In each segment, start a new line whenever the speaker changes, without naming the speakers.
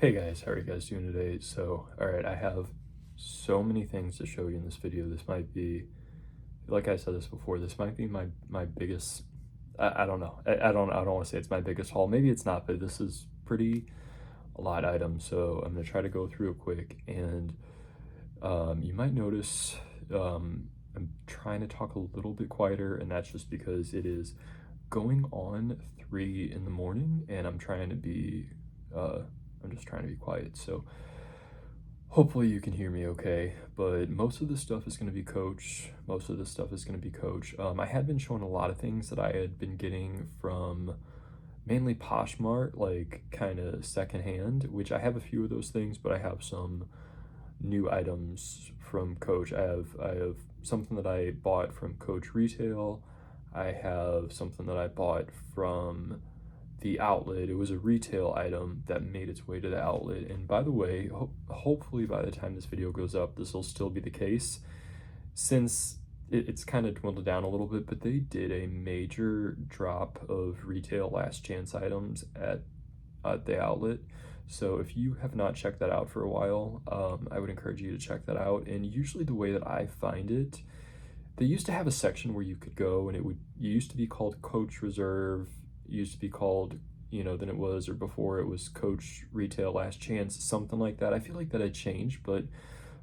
Hey guys, how are you guys doing today? So, alright, I have so many things to show you in this video. This might be, like I said this before, this might be my biggest, I don't know. I don't want to say it's my biggest haul. Maybe it's not, but this is pretty a lot of items. So I'm going to try to go through it quick. And you might notice I'm trying to talk a little bit quieter, and that's just because it is going on 3 in the morning, and I'm just trying to be quiet. So hopefully you can hear me okay, but most of this stuff is going to be Coach. I had been showing a lot of things that I had been getting from mainly Poshmark, like kind of secondhand, which I have a few of those things, but I have some new items from Coach. I have something that I bought from Coach Retail. I have something that I bought from the outlet. It was a retail item that made its way to the outlet. And by the way, hopefully by the time this video goes up, this will still be the case, since it's kind of dwindled down a little bit, but they did a major drop of retail last chance items at the outlet. So if you have not checked that out for a while, I would encourage you to check that out. And usually the way that I find it, they used to have a section where you could go, and it used to be called Coach Reserve, used to be called, than it was, or before it was Coach Retail Last Chance, something like that. I feel like that had changed, but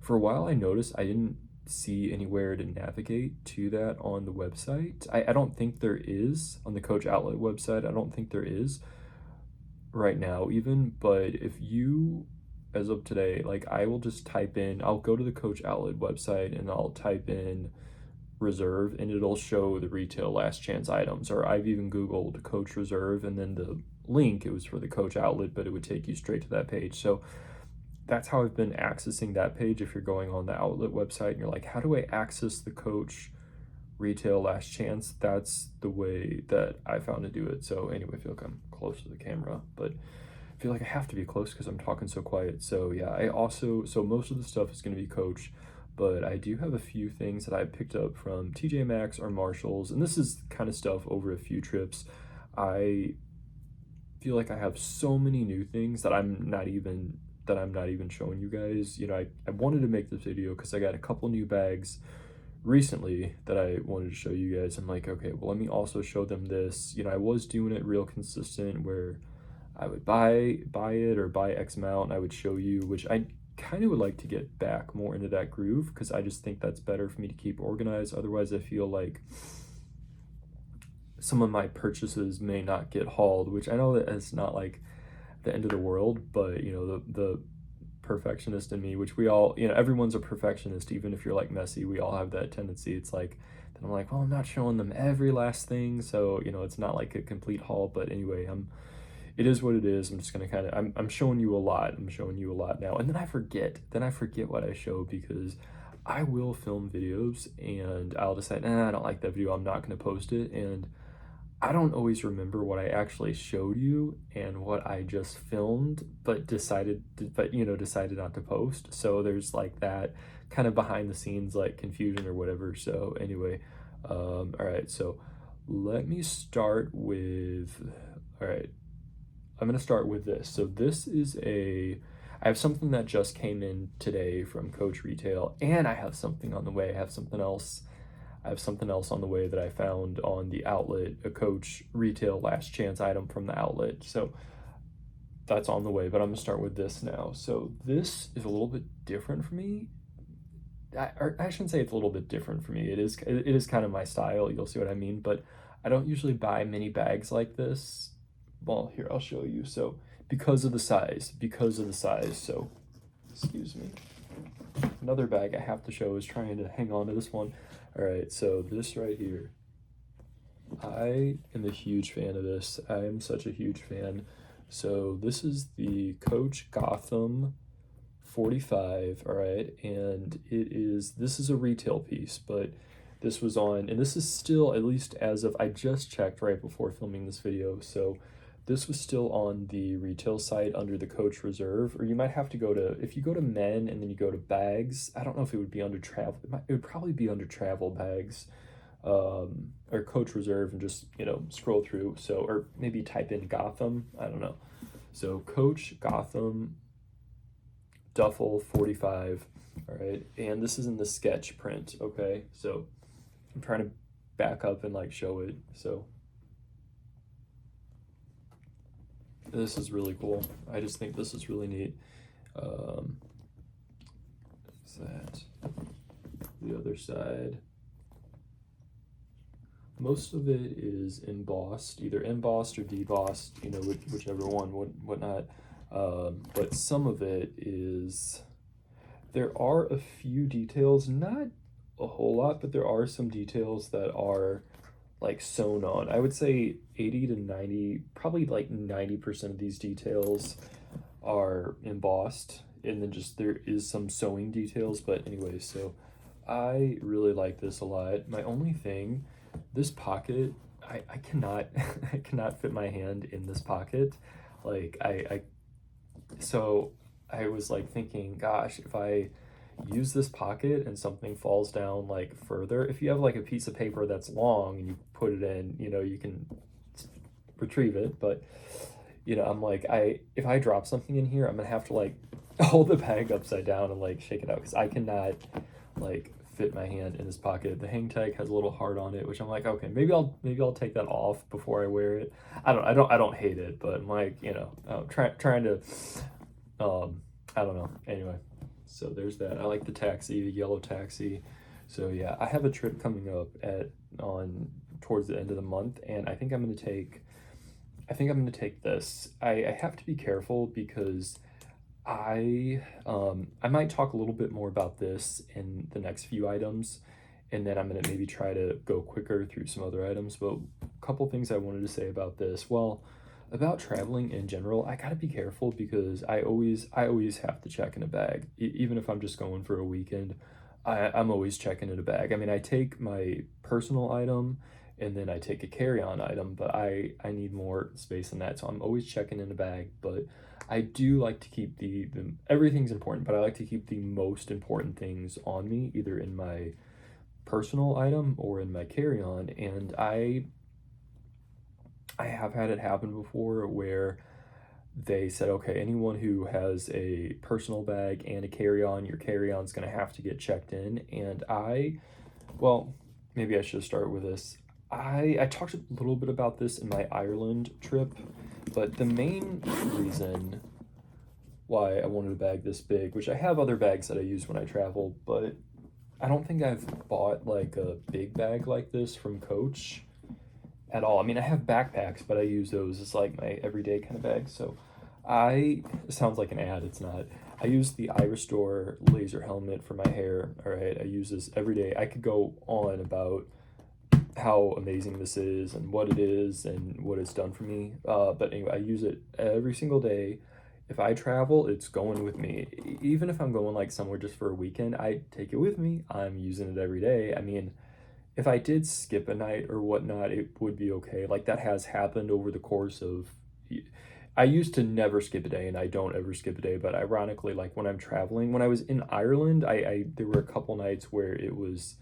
for a while I noticed I didn't see anywhere to navigate to that on the website. I don't think there is on the Coach Outlet website. I don't think there is right now even, but if you, as of today, like I will just type in, I'll go to the Coach Outlet website and I'll type in Reserve, and it'll show the retail last chance items. Or I've even Googled Coach Reserve, and then the link, it was for the Coach Outlet, but it would take you straight to that page. So that's how I've been accessing that page. If you're going on the outlet website and you're like, how do I access the Coach retail last chance, that's the way that I found to do it. So anyway, I feel like I'm close to the camera, but I feel like I have to be close because I'm talking so quiet. So yeah, so most of the stuff is going to be Coach, but I do have a few things that I picked up from TJ Maxx or Marshalls, and this is kind of stuff over a few trips. I feel like I have so many new things that I'm not even showing you guys. I wanted to make this video because I got a couple new bags recently that I wanted to show you guys. I'm like, okay, well, let me also show them this. I was doing it real consistent where I would buy it or buy X amount, and I would show you, which I kind of would like to get back more into that groove, because I just think that's better for me to keep organized. Otherwise, I feel like some of my purchases may not get hauled, which I know that it's not like the end of the world, but the perfectionist in me, which we all, everyone's a perfectionist, even if you're like messy, we all have that tendency. It's like, then I'm like, well, I'm not showing them every last thing, so it's not like a complete haul. But anyway, it is what it is. I'm just gonna I'm showing you a lot. I'm showing you a lot now, and then I forget what I show, because I will film videos and I'll decide, I don't like that video, I'm not gonna post it, and I don't always remember what I actually showed you and what I just filmed, but decided not to post. So there's like that kind of behind the scenes like confusion or whatever. So anyway, all right, so let me start with, all right, I'm gonna start with this. So this is I have something that just came in today from Coach Retail, and I have something on the way. I have something else on the way that I found on the outlet, a Coach Retail last chance item from the outlet. So that's on the way, but I'm gonna start with this now. So this is a little bit different for me. I shouldn't say it's a little bit different for me. It is kind of my style. You'll see what I mean, but I don't usually buy mini bags like this. Well, here, I'll show you. So because of the size, so excuse me. Another bag I have to show is trying to hang on to this one. All right, so this right here, I am a huge fan of this. I am such a huge fan. So this is the Coach Gotham 45, all right, and this is a retail piece, but this was on, and this is still, at least as of, I just checked right before filming this video, so this was still on the retail site under the Coach Reserve, or you might have to go to, if you go to men and then you go to bags, I don't know if it would be under travel, it would probably be under travel bags, or Coach Reserve, and just, scroll through, so, or maybe type in Gotham, I don't know. So Coach Gotham duffel 45, all right, and this is in the sketch print, okay? So I'm trying to back up and like show it. So this is really cool. I just think this is really neat. Is that the other side? Most of it is embossed, either embossed or debossed, you know, whichever one, whatnot. But some of it is, there are a few details, not a whole lot, but there are some details that are like sewn on. I would say 80 to 90, probably like 90% of these details are embossed, and then just there is some sewing details. But anyway, so I really like this a lot. My only thing, this pocket, I cannot I cannot fit my hand in this pocket. Like so I was like thinking, gosh, if I use this pocket and something falls down like further, if you have like a piece of paper that's long and you put it in, you know, you can retrieve it. But you know, I'm like, if I drop something in here, I'm gonna have to like hold the bag upside down and like shake it out, because I cannot like fit my hand in this pocket. The hang tag has a little heart on it, which I'm like, okay, maybe I'll take that off before I wear it. I don't hate it, but I'm like, you know, trying to I don't know. Anyway, so there's that. I like the taxi, the yellow taxi. So yeah, I have a trip coming up towards the end of the month, and I think I'm gonna take this. I have to be careful because I might talk a little bit more about this in the next few items, and then I'm gonna maybe try to go quicker through some other items. But a couple things I wanted to say about this. Well, about traveling in general, I gotta be careful because I always have to check in a bag. Even if I'm just going for a weekend, I'm always checking in a bag. I mean, I take my personal item and then I take a carry-on item, but I need more space than that, so I'm always checking in a bag. But I do like to keep the everything's important, but I like to keep the most important things on me, either in my personal item or in my carry-on. And I have had it happen before where they said, okay, anyone who has a personal bag and a carry-on, your carry-on's gonna have to get checked in. And well, maybe I should start with this. I talked a little bit about this in my Ireland trip, but the main reason why I wanted a bag this big, which I have other bags that I use when I travel, but I don't think I've bought like a big bag like this from Coach at all. I mean, I have backpacks, but I use those as like my everyday kind of bag. So it sounds like an ad, it's not. I use the Iristore laser helmet for my hair. All right, I use this every day. I could go on about how amazing this is and what it is and what it's done for me. But anyway, I use it every single day. If I travel, it's going with me. Even if I'm going like somewhere just for a weekend, I take it with me. I'm using it every day. I mean, if I did skip a night or whatnot, it would be okay. Like that has happened over the course of, I used to never skip a day, and I don't ever skip a day, but ironically, like when I'm traveling, when I was in Ireland, there were a couple nights where it was,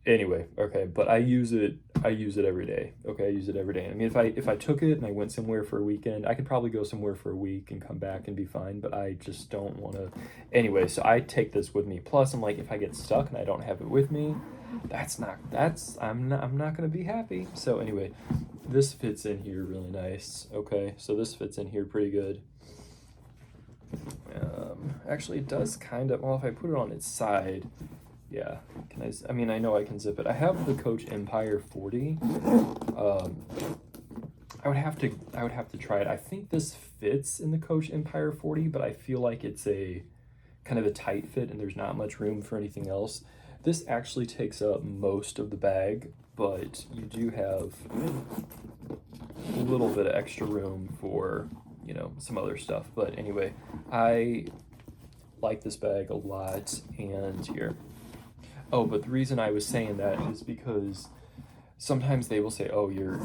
anyway, okay, but I use it every day. Okay, I use it every day. I mean, if I took it and I went somewhere for a weekend, I could probably go somewhere for a week and come back and be fine, but I just don't want to. Anyway, so I take this with me. Plus, I'm like, if I get stuck and I don't have it with me, I'm not gonna be happy. So anyway, this fits in here really nice. Okay, so this fits in here pretty good. Actually, it does kind of. Well, if I put it on its side, yeah. I mean, I know I can zip it. I have the Coach Empire 40. I would have to try it. I think this fits in the Coach Empire 40, but I feel like it's a kind of a tight fit and there's not much room for anything else. This actually takes up most of the bag, but you do have a little bit of extra room for, you know, some other stuff. But anyway, I like this bag a lot. And here. Oh, but the reason I was saying that is because sometimes they will say, oh, your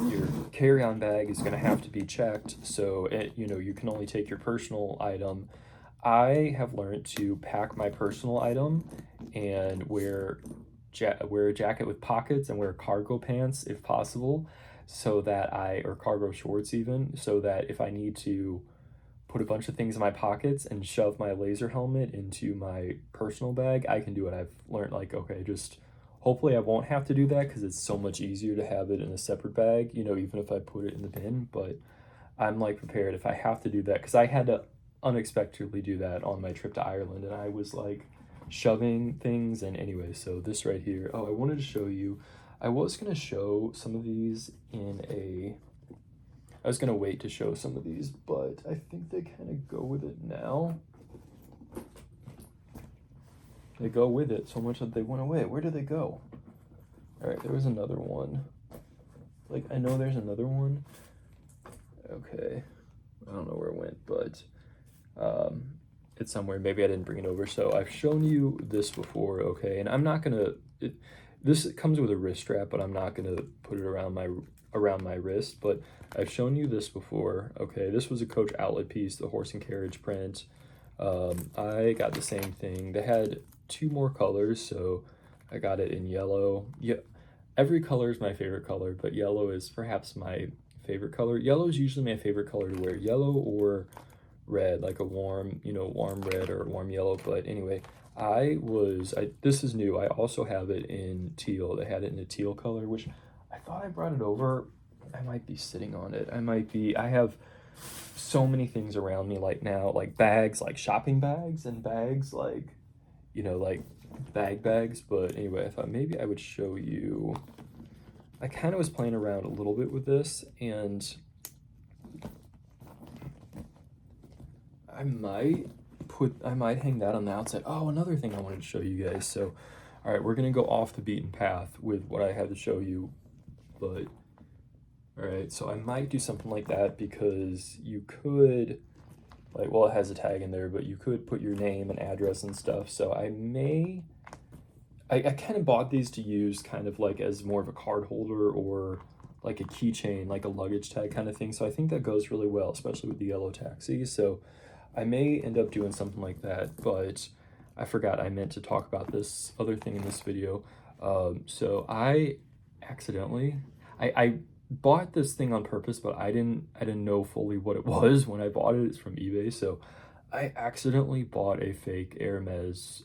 carry-on bag is going to have to be checked, so you can only take your personal item. I have learned to pack my personal item and wear a jacket with pockets and wear cargo pants if possible, or cargo shorts even, so that if I need to put a bunch of things in my pockets and shove my laser helmet into my personal bag, I can do it. I've learned, like, okay, just hopefully I won't have to do that because it's so much easier to have it in a separate bag, you know, even if I put it in the bin. But I'm like prepared if I have to do that, because I had to unexpectedly do that on my trip to Ireland, and I was like shoving things. And anyway, so this right here, oh, I wanted to show you, I was going to show some of these in a, I was going to wait to show some of these, but I think they kind of go with it now. They go with it so much that they went away. Where did they go? All right, there was another one. Like, I know there's another one. Okay, I don't know where it went, but it's somewhere. Maybe I didn't bring it over. So I've shown you this before, okay? And I'm not gonna, this comes with a wrist strap, but I'm not gonna put it around my wrist. But I've shown you this before, okay? This was a Coach outlet piece, the horse and carriage print. I got the same thing. They had 2 more colors, so I got it in yellow. Yeah, every color is my favorite color, but yellow is perhaps my favorite color. Yellow is usually my favorite color to wear. Yellow or red, like a warm, you know, warm red or warm yellow. But anyway, this is new. I also have it in teal. They had it in a teal color, which I thought I brought it over. I might be sitting on it. I have so many things around me like now, like bags, like shopping bags, and bags like, you know, like bags. But anyway, I thought maybe I would show you. I kind of was playing around a little bit with this, and I might hang that on the outside. Oh, another thing I wanted to show you guys. So, all right, we're gonna go off the beaten path with what I had to show you, but all right, so I might do something like that, because you could, like, well, it has a tag in there, but you could put your name and address and stuff. So I kind of bought these to use kind of like as more of a card holder or like a keychain, like a luggage tag kind of thing. So I think that goes really well, especially with the yellow taxi. So I may end up doing something like that, but I forgot I meant to talk about this other thing in this video. So I accidentally, I bought this thing on purpose, but I didn't know fully what it was when I bought it. It's from eBay. So I accidentally bought a fake Hermes,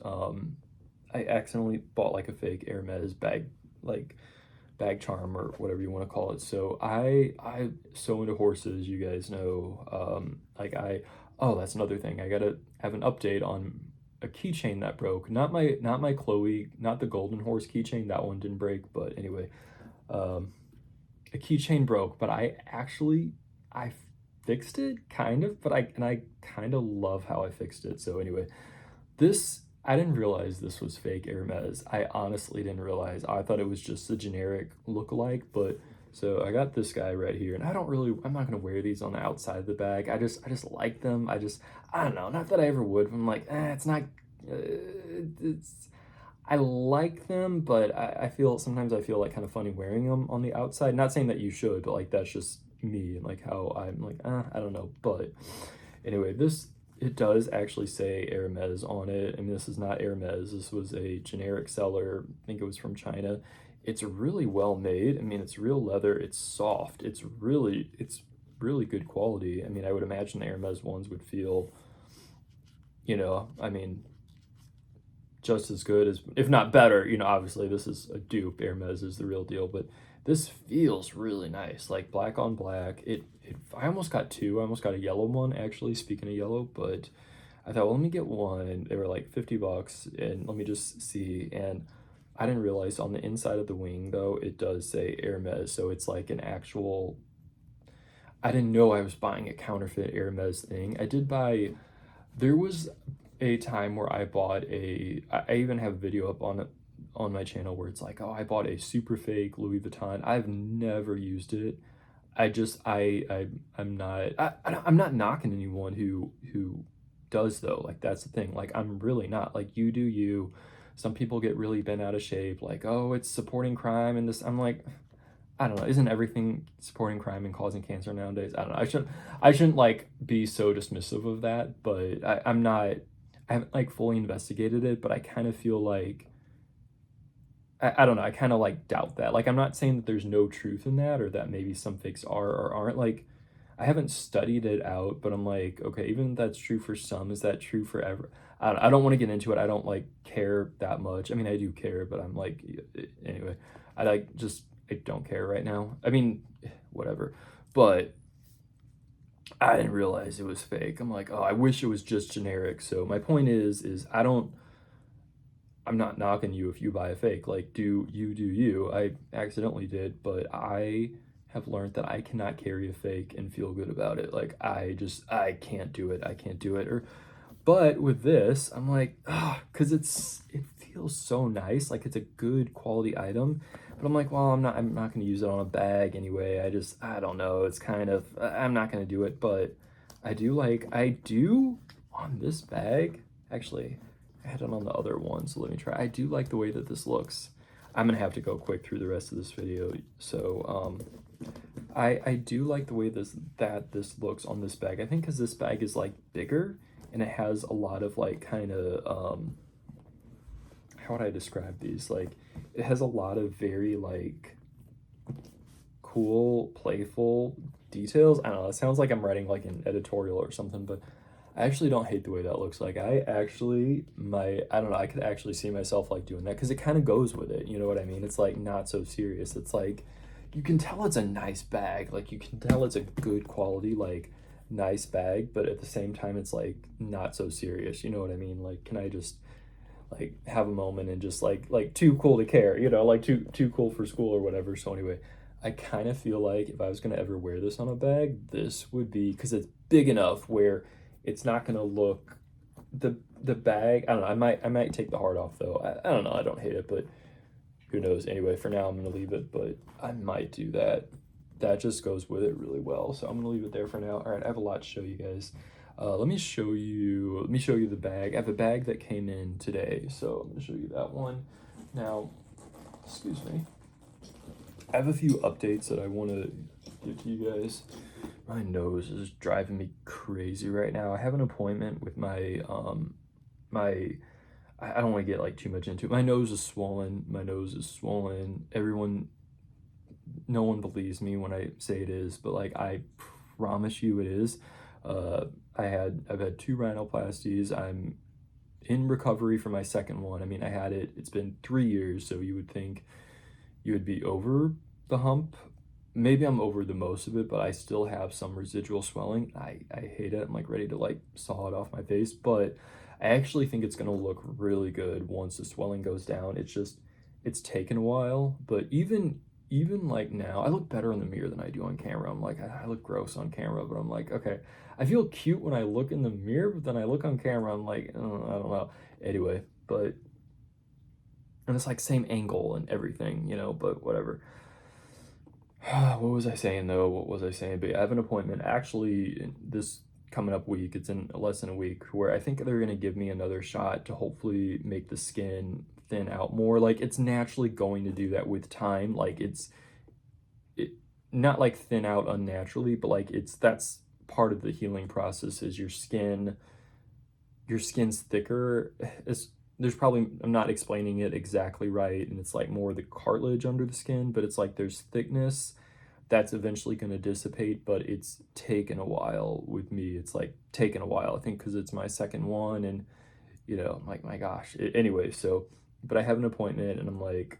I accidentally bought like a fake Hermes bag, like bag charm or whatever you want to call it. So I so into horses, you guys know. Oh, that's another thing. I gotta have an update on a keychain that broke. Not my Chloe, not the golden horse keychain. That one didn't break, but anyway, a keychain broke. But I fixed it kind of, but I kind of love how I fixed it. So anyway, I didn't realize this was fake Hermes. I honestly didn't realize. I thought it was just a generic lookalike, but so I got this guy right here, and I'm not gonna wear these on the outside of the bag. I just like them. I don't know, not that I ever would. I'm like, it's not, I like them, but sometimes I feel like kind of funny wearing them on the outside. Not saying that you should, but like, that's just me, and like how I'm like, I don't know. But anyway, it does actually say Hermes on it. I mean, this is not Hermes. This was a generic seller. I think it was from China. It's really well made. I mean, it's real leather. It's soft. It's really good quality. I mean, I would imagine the Hermes ones would feel, you know, I mean, just as good as, if not better. You know, obviously this is a dupe. Hermes is the real deal, but this feels really nice, like black on black. I almost got 2. I almost got a yellow one, actually, speaking of yellow, but I thought, well, let me get one. They were like $50, and let me just see. And I didn't realize on the inside of the wing, though, it does say Hermes, so it's like an actual, I didn't know I was buying a counterfeit Hermes thing. There was a time where I bought I even have a video up on my channel where it's like, oh, I bought a super fake Louis Vuitton. I've never used it. I'm not knocking anyone who does, though. Like, that's the thing. Like, I'm really not. Like, you do you. Some people get really bent out of shape, like, oh, it's supporting crime and this. I'm like, I don't know. Isn't everything supporting crime and causing cancer nowadays? I don't know. I shouldn't like be so dismissive of that, but I haven't like fully investigated it, but I kind of feel like, I don't know, I kind of like doubt that. Like, I'm not saying that there's no truth in that, or that maybe some fakes are or aren't. Like, I haven't studied it out, but I'm like, okay, even if that's true for some, is that true for ever? I don't want to get into it. I don't like care that much. I mean, I do care, but I'm like, anyway, I like just, I don't care right now. I mean, whatever. But I didn't realize it was fake. I'm like, oh, I wish it was just generic. So my point is I'm not knocking you if you buy a fake. Like, do you. I accidentally did, but I have learned that I cannot carry a fake and feel good about it. Like, I can't do it. I can't do it. Or, but with this, I'm like, ah, because it feels so nice. Like, it's a good quality item. But I'm like, well, I'm not going to use it on a bag anyway. I don't know. It's kind of, I'm not going to do it. But I do on this bag, actually. I had it on the other one, so let me try. I do like the way that this looks. I'm gonna have to go quick through the rest of this video. So I do like the way this looks on this bag. I think because this bag is like bigger and it has a lot of like kind of how would I describe these? Like it has a lot of very like cool, playful details. I don't know. It sounds like I'm writing like an editorial or something, but I actually don't hate the way that looks. Like I don't know, I could actually see myself like doing that because it kind of goes with it. You know what I mean? It's like not so serious. It's like you can tell it's a nice bag. Like you can tell it's a good quality, like nice bag, but at the same time it's like not so serious. You know what I mean? Like can I just like have a moment and just like too cool to care, you know, like too cool for school or whatever. So anyway, I kind of feel like if I was gonna ever wear this on a bag, this would be because it's big enough where it's not gonna look the bag. I don't know. I might take the heart off though. I don't know. I don't hate it, but who knows? Anyway, for now I'm gonna leave it, but I might do that. That just goes with it really well. So I'm gonna leave it there for now. All right, I have a lot to show you guys. Let me show you the bag. I have a bag that came in today, so I'm gonna show you that one. Now, excuse me. I have a few updates that I want to give to you guys. My nose is driving me crazy right now. I have an appointment with my I don't want to get like too much into it. My nose is swollen. My nose is swollen. No one believes me when I say it is, but like I promise you it is. I've had 2 rhinoplasties. I'm in recovery for my second one. I mean, it's been 3 years, so you would think you would be over the hump. Maybe I'm over the most of it, but I still have some residual swelling. I hate it. I'm like ready to like saw it off my face, but I actually think it's gonna look really good once the swelling goes down. It's taken a while, but even like now, I look better in the mirror than I do on camera. I'm like, I look gross on camera, but I'm like, okay. I feel cute when I look in the mirror, but then I look on camera, I'm like, I don't know. Anyway, and it's like same angle and everything, you know, but whatever. What was I saying though? What was I saying? But yeah, I have an appointment actually this coming up week. It's in less than a week where I think they're going to give me another shot to hopefully make the skin thin out more. Like it's naturally going to do that with time. Like it not like thin out unnaturally, but like that's part of the healing process is your skin's thicker. There's probably, I'm not explaining it exactly right, and it's like more the cartilage under the skin, but it's like there's thickness that's eventually going to dissipate, but it's taken a while with me. It's like taken a while, I think, because it's my second one, and you know, I'm like, my gosh. Anyway, so, but I have an appointment, and I'm like,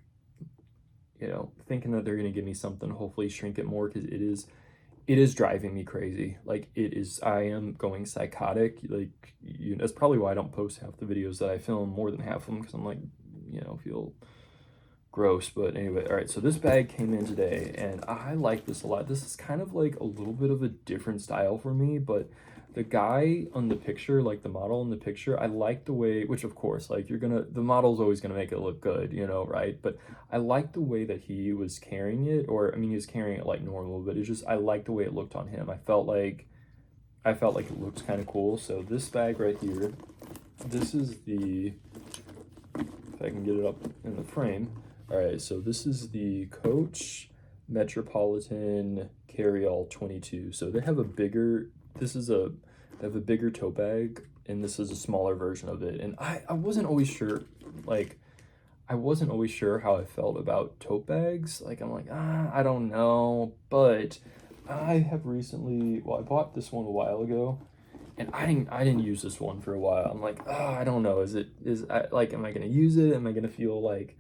you know, thinking that they're going to give me something, hopefully shrink it more, because it is driving me crazy. Like I am going psychotic. Like, that's probably why I don't post half the videos that I film, more than half of them, because I'm like, you know, feel gross. But anyway, all right, so this bag came in today and I like this a lot. This is kind of like a little bit of a different style for me, but the guy on the picture, like the model in the picture, I like the way, which of course, like the model's always gonna make it look good, you know, right? But I like the way that he was carrying it, or I mean, he was carrying it like normal, but it's just, I like the way it looked on him. I felt like it looked kind of cool. So this bag right here, this is the, if I can get it up in the frame. All right, so this is the Coach Metropolitan Carryall 22. So they have a bigger, they have a bigger tote bag, and this is a smaller version of it. And I wasn't always sure, like, I wasn't always sure how I felt about tote bags. Like, I'm like, I don't know. But I have recently, well, I bought this one a while ago, and I didn't use this one for a while. I'm like, oh, I don't know. Am I gonna use it? Am I gonna feel like,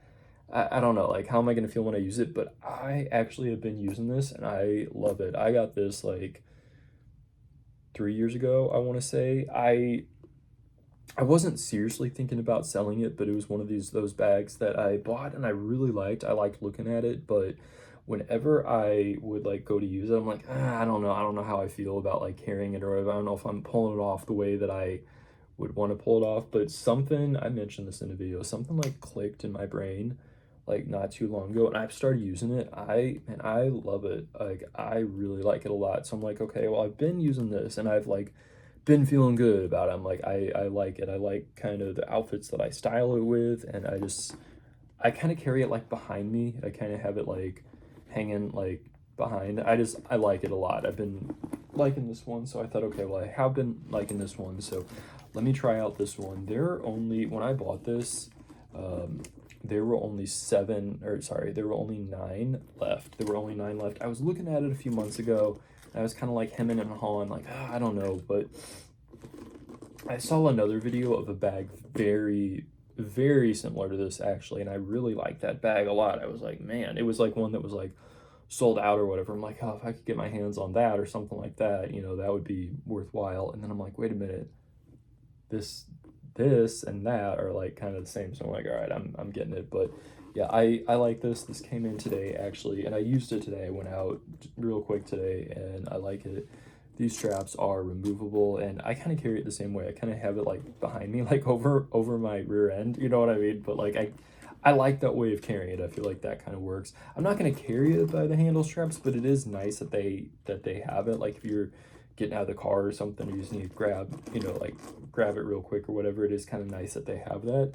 I don't know, like, how am I gonna feel when I use it? But I actually have been using this, and I love it. I got this like 3 years ago, I want to say. I wasn't seriously thinking about selling it, but it was one of those bags that I bought and I really liked. I liked looking at it, but whenever I would like go to use it, I'm like, I don't know. I don't know how I feel about like carrying it, or I don't know if I'm pulling it off the way that I would want to pull it off. But something, I mentioned this in a video, something like clicked in my brain like not too long ago, and I've started using it. I love it. Like, I really like it a lot. So I'm like, okay, well, I've been using this and I've like been feeling good about it. I'm like, I like it. I like kind of the outfits that I style it with, and I kind of carry it like behind me. I kind of have it like hanging like behind. I like it a lot. I've been liking this one, so I thought, okay, well, I have been liking this one, so let me try out this one. When I bought this, there were only there were only 9 left. There were only 9 left. I was looking at it a few months ago. I was kind of like hemming and hawing, like, I don't know, but I saw another video of a bag very, very similar to this actually, and I really liked that bag a lot. I was like, man, it was like one that was like sold out or whatever. I'm like, oh, if I could get my hands on that or something like that, that would be worthwhile. And then I'm like, wait a minute, this and that are like kind of the same. So I'm like, all right, I'm getting it. But yeah, I like this. This came in today actually, and I used it today. I went out real quick today, and I like it. These straps are removable, and I kind of carry it the same way. I kind of have it like behind me, like over my rear end. You know what I mean? But like I like that way of carrying it. I feel like that kind of works. I'm not gonna carry it by the handle straps, but it is nice that they have it. Like if you're getting out of the car or something, you just need to grab it real quick or whatever. It is kind of nice that they have that.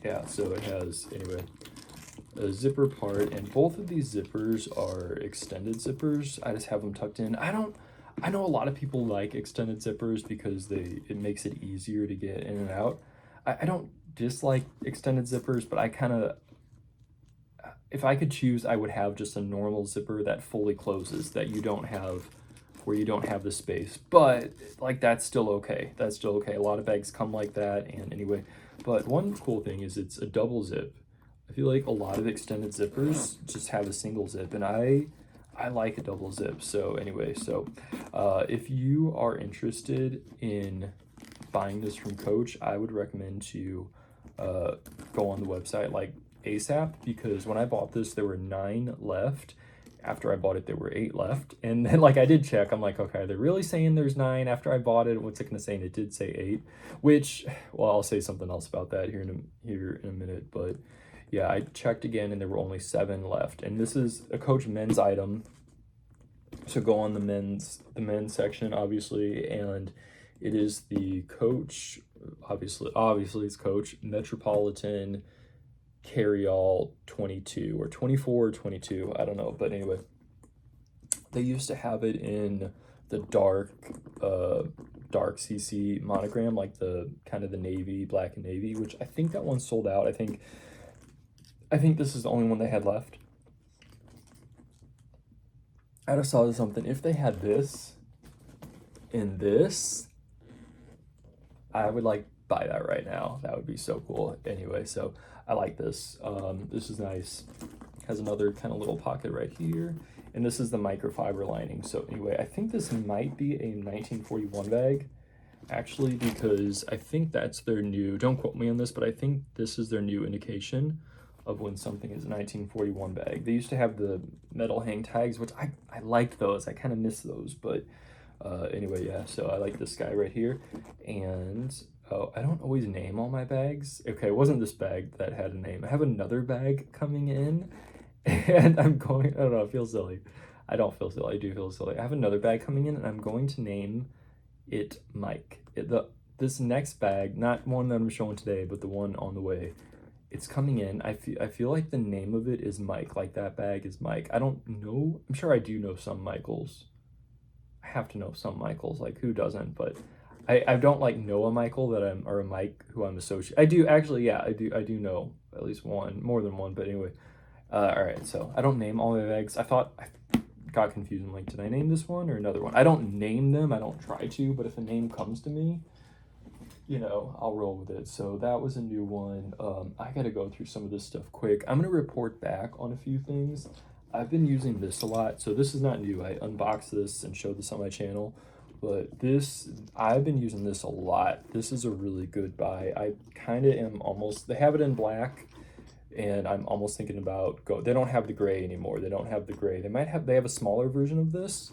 Yeah, so it has, anyway, a zipper part, and both of these zippers are extended zippers. I just have them tucked in. I know a lot of people like extended zippers because it makes it easier to get in and out. I don't dislike extended zippers, but I kind of, if I could choose, I would have just a normal zipper that fully closes, that you don't have, where you don't have the space. But like, that's still okay. That's still okay. A lot of bags come like that, and anyway. But one cool thing is it's a double zip. I feel like a lot of extended zippers just have a single zip, and I like a double zip. So anyway, if you are interested in buying this from Coach, I would recommend to go on the website like ASAP, because when I bought this, there were 9 left. After I bought it, there were 8 left. And then like I did check, I'm like, okay, they're really saying there's 9 after I bought it. What's it gonna say? And it did say 8, which, well, I'll say something else about that here in a minute. But yeah, I checked again and there were only 7 left. And this is a Coach men's item. So go on the men's section, obviously, and it is the Coach, obviously it's Coach Metropolitan Carryall 22 or 24 or 22, I don't know, but anyway, they used to have it in the dark CC monogram, like the kind of the navy, black and navy, which I think that one sold out. I think this is the only one they had left. I just saw something. If they had this in this, I would like buy that right now. That would be so cool. Anyway, so I like this. This is nice. Has another kind of little pocket right here, and this is the microfiber lining. So anyway, I think this might be a 1941 bag, actually, because I think that's their new, don't quote me on this, but I think this is their new indication of when something is a 1941 bag. They used to have the metal hang tags, which I liked those. I kind of miss those, but anyway, yeah, so I like this guy right here. And oh, I don't always name all my bags. Okay, it wasn't this bag that had a name. I have another bag coming in, and I don't know, it feels silly. I don't feel silly, I do feel silly. I have another bag coming in, and I'm going to name it Mike. This next bag, not one that I'm showing today, but the one on the way, it's coming in. I feel like the name of it is Mike, like that bag is Mike. I don't know, I'm sure I do know some Michaels. I have to know some Michaels, like who doesn't, but I don't like know a Michael or a Mike who I'm associated. I do actually, yeah, I do know at least one, more than one, but anyway. All right, so I don't name all my bags. I thought, got confused. I'm like, did I name this one or another one? I don't name them, I don't try to, but if a name comes to me, you know, I'll roll with it. So that was a new one. I gotta go through some of this stuff quick. I'm gonna report back on a few things. I've been using this a lot, so this is not new. I unboxed this and showed this on my channel, but this, I've been using this a lot. This is a really good buy. I kind of am almost, they have it in black, and I'm almost thinking about they don't have the gray anymore. They don't have the gray. They have a smaller version of this,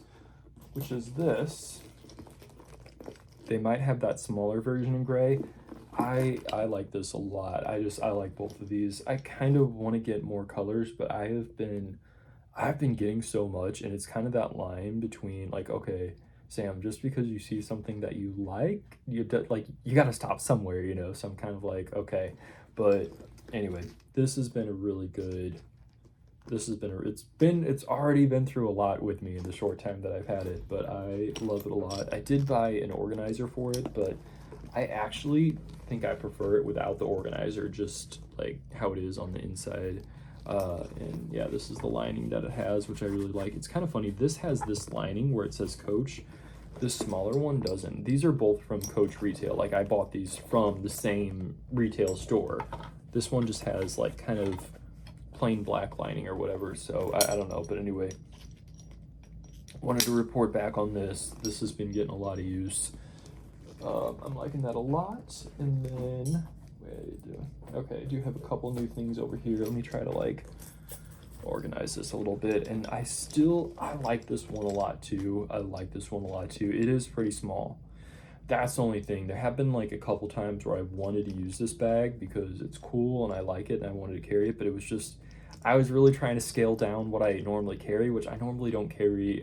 which is this. They might have that smaller version in gray. I like this a lot. I like both of these. I kind of want to get more colors, but I've been getting so much, and it's kind of that line between like, okay, Sam, just because you see something that you like, you got to stop somewhere, you know. So I'm kind of like, okay, but anyway, this has been a really good. It's already been through a lot with me in the short time that I've had it, but I love it a lot. I did buy an organizer for it, but I actually think I prefer it without the organizer, just like how it is on the inside. And yeah, this is the lining that it has, which I really like. It's kind of funny. This has this lining where it says Coach. This smaller one doesn't. These are both from Coach Retail. Like, I bought these from the same retail store. This one just has like kind of plain black lining or whatever. So I don't know. But anyway, wanted to report back on this. This has been getting a lot of use. I'm liking that a lot. And then, okay, I do have a couple new things over here. Let me try to like organize this a little bit. And I like this one a lot too. It is pretty small. That's the only thing. There have been like a couple times where I wanted to use this bag because it's cool and I like it and I wanted to carry it, but it was just, I was really trying to scale down what I normally carry, which I normally don't carry.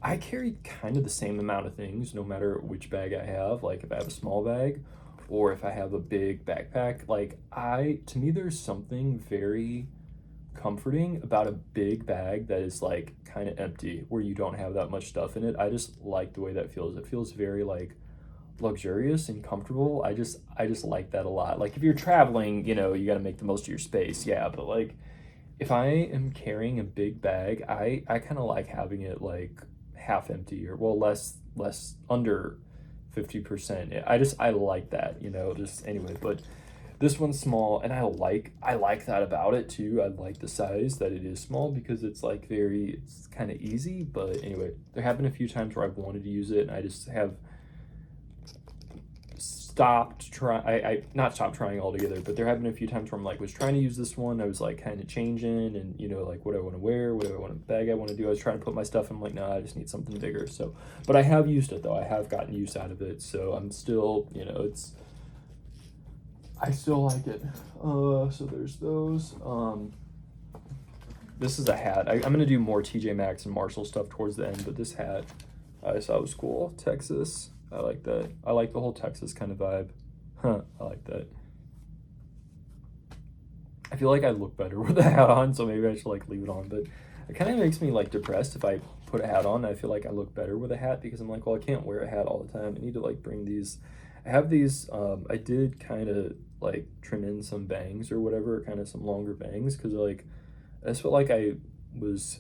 I carry kind of the same amount of things no matter which bag I have. Like if I have a small bag or if I have a big backpack, like to me there's something very comforting about a big bag that is like kind of empty where you don't have that much stuff in it. I just like the way that feels. It feels very like luxurious and comfortable. I just like that a lot. Like if you're traveling, you know, you got to make the most of your space. Yeah, but like if I am carrying a big bag, I kind of like having it like half empty or well less under 50%. I like that, you know, just anyway. But this one's small and I like that about it too. I like the size that it is small because it's like it's kind of easy. But anyway, there have been a few times where I've wanted to use it and I just have not stopped trying altogether, but there have been a few times where I'm like was trying to use this one. I was like kind of changing and, you know, like what do I want to wear, what do I want to bag I want to do. I was trying to put my stuff in. I'm like, nah, I just need something bigger. So, but I have used it though. I have gotten use out of it. So I'm still, you know, I still like it. So there's those. This is a hat. I'm gonna do more TJ Maxx and Marshall stuff towards the end, but this hat I thought was cool. Texas. I like that. I like the whole Texas kind of vibe. I like that. I feel like I look better with a hat on, so maybe I should like leave it on, but it kind of makes me like depressed if I put a hat on. I feel like I look better with a hat because I'm like, well, I can't wear a hat all the time. I need to like bring these. I have these, I did kind of like trim in some bangs or whatever, kind of some longer bangs, because like I just felt like I was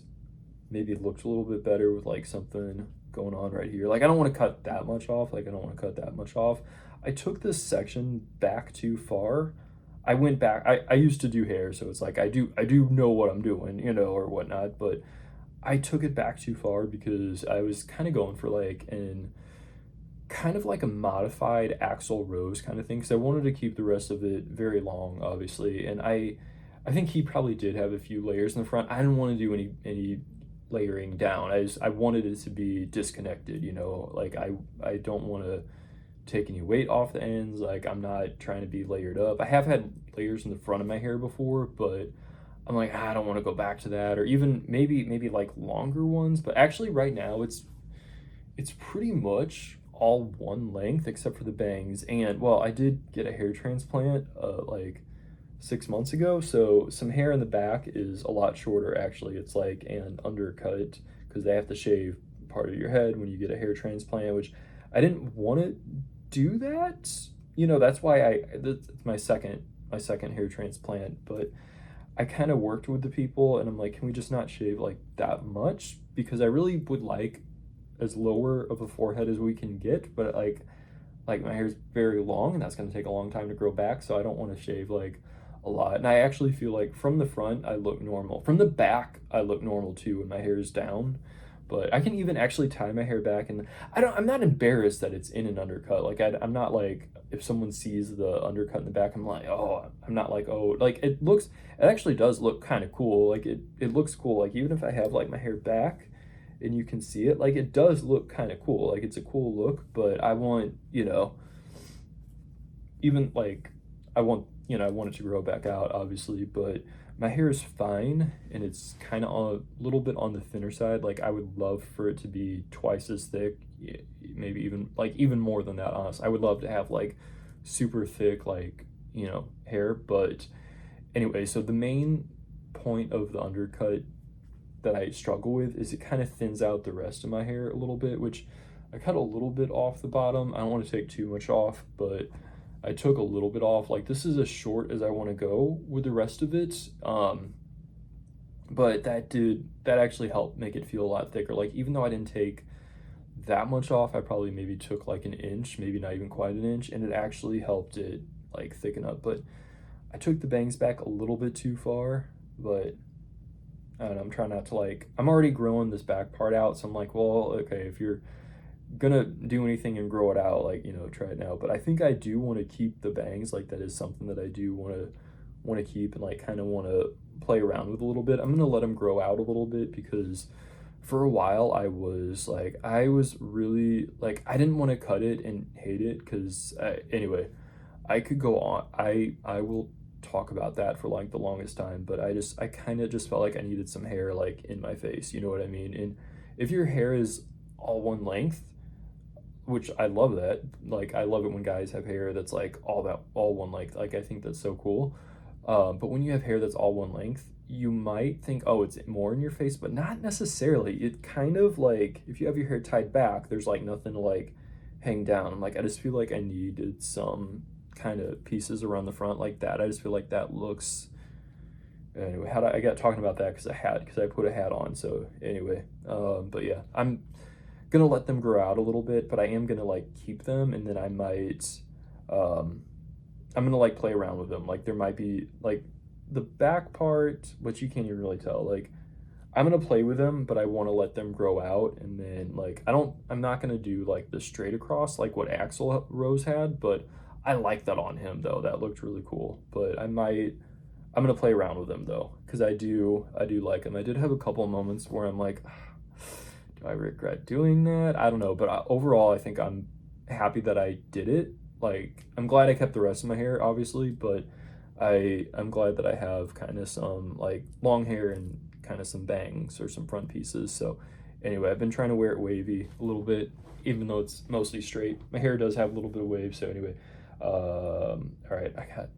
maybe looked a little bit better with like something going on right here. Like I don't want to cut that much off. I took this section back too far. I went back. I used to do hair, so it's like I do know what I'm doing, you know, or whatnot, but I took it back too far because I was kind of going for like kind of like a modified Axl Rose kind of thing, because I wanted to keep the rest of it very long, obviously, and I think he probably did have a few layers in the front. I didn't want to do any layering down. I wanted it to be disconnected, you know, like I don't want to take any weight off the ends. Like I'm not trying to be layered up. I have had layers in the front of my hair before, but I'm like, I don't want to go back to that, or even maybe like longer ones. But actually right now it's pretty much all one length except for the bangs. And well, I did get a hair transplant like 6 months ago, so some hair in the back is a lot shorter. Actually, it's like an undercut because they have to shave part of your head when you get a hair transplant, which I didn't want to do that, you know. That's why it's my second hair transplant, but I kind of worked with the people and I'm like, can we just not shave like that much? because I really would like as lower of a forehead as we can get, but like my hair's very long and that's going to take a long time to grow back, so I don't want to shave like a lot. And I actually feel like from the front I look normal. From the back I look normal too when my hair is down. But I can even actually tie my hair back, and I'm not embarrassed that it's in an undercut. Like I'm not like, if someone sees the undercut in the back, I'm like, oh, I'm not like, oh, like it actually does look kind of cool. Like it looks cool. Like even if I have like my hair back and you can see it, like it does look kind of cool. Like it's a cool look, but I want, even like I want it to grow back out, obviously, but my hair is fine and it's kind of a little bit on the thinner side. Like I would love for it to be twice as thick, maybe even more than that, honestly. I would love to have like super thick, like, hair. But anyway, so the main point of the undercut that I struggle with is it kind of thins out the rest of my hair a little bit, which I cut a little bit off the bottom. I don't want to take too much off, but I took a little bit off. Like this is as short as I want to go with the rest of it. But that actually helped make it feel a lot thicker. Like even though I didn't take that much off, I probably maybe took like an inch, maybe not even quite an inch, and it actually helped it like thicken up. But I took the bangs back a little bit too far, but I don't know, I'm trying not to I'm already growing this back part out, so I'm like, well, okay, if you're gonna do anything and grow it out, try it now. But I think I do want to keep the bangs. Like that is something that I do want to keep and like kind of want to play around with a little bit. I'm gonna let them grow out a little bit because for a while I was really like, I didn't want to cut it and hate it because anyway, I could go on. I will talk about that for like the longest time, but I kind of just felt like I needed some hair like in my face, you know what I mean? And if your hair is all one length, which I love that, like I love it when guys have hair that's like all one length, like I think that's so cool. But when you have hair that's all one length, you might think, oh, it's more in your face, but not necessarily. It kind of like, if you have your hair tied back, there's like nothing to like hang down. I'm like, I just feel like I needed some kind of pieces around the front like that. I just feel like that looks, anyway, I got talking about that because I put a hat on. So anyway, but yeah, I'm gonna let them grow out a little bit, but I am gonna like keep them, and then I might I'm gonna like play around with them. Like there might be like the back part, which you can't even really tell, like I'm gonna play with them, but I want to let them grow out. And then like I'm not gonna do like the straight across like what Axl Rose had, but I like that on him though. That looked really cool. But I'm gonna play around with them though, because I do like them. I did have a couple of moments where I'm like, do I regret doing that? I don't know, but overall I think I'm happy that I did it. Like I'm glad I kept the rest of my hair, obviously, but I'm glad that I have kind of some like long hair and kind of some bangs or some front pieces. So anyway, I've been trying to wear it wavy a little bit, even though it's mostly straight. My hair does have a little bit of wave. So anyway, all right, I got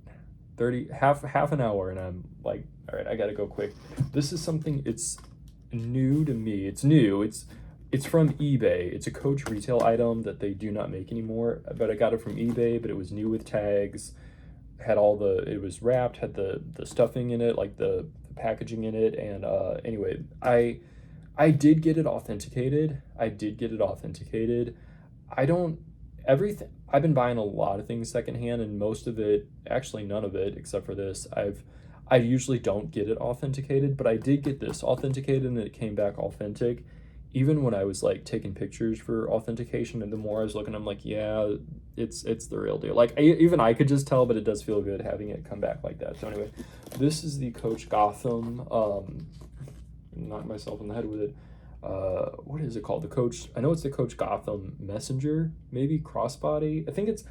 half an hour, and I'm like, all right, I gotta go quick. This is something, it's new to me. It's new. It's from eBay. It's a Coach retail item that they do not make anymore, but I got it from eBay, but it was new with tags, it was wrapped, had the stuffing in it, like the packaging in it. And anyway, I did get it authenticated. I've been buying a lot of things secondhand, and most of it, actually none of it except for this, I usually don't get it authenticated, but I did get this authenticated and it came back authentic. Even when I was like taking pictures for authentication, and the more I was looking, I'm like, yeah, it's the real deal. Like even I could just tell, but it does feel good having it come back like that. So anyway, this is the Coach Gotham. Knock myself in the head with it. What is it called? I know it's the Coach Gotham Messenger, maybe crossbody. I think it's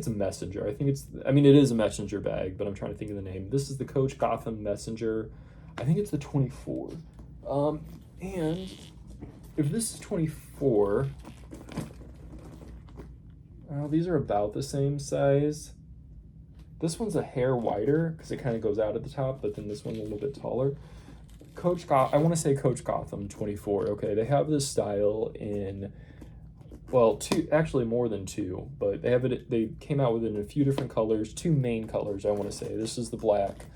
a messenger. It is a messenger bag, but I'm trying to think of the name. This is the Coach Gotham Messenger. I think it's the 24. And if this is 24, these are about the same size. This one's a hair wider because it kind of goes out at the top, but then this one's a little bit taller. I want to say Coach Gotham 24. Okay, they have this style in, well, actually more than two, but they came out with it in a few different colors, two main colors, I want to say. This is the black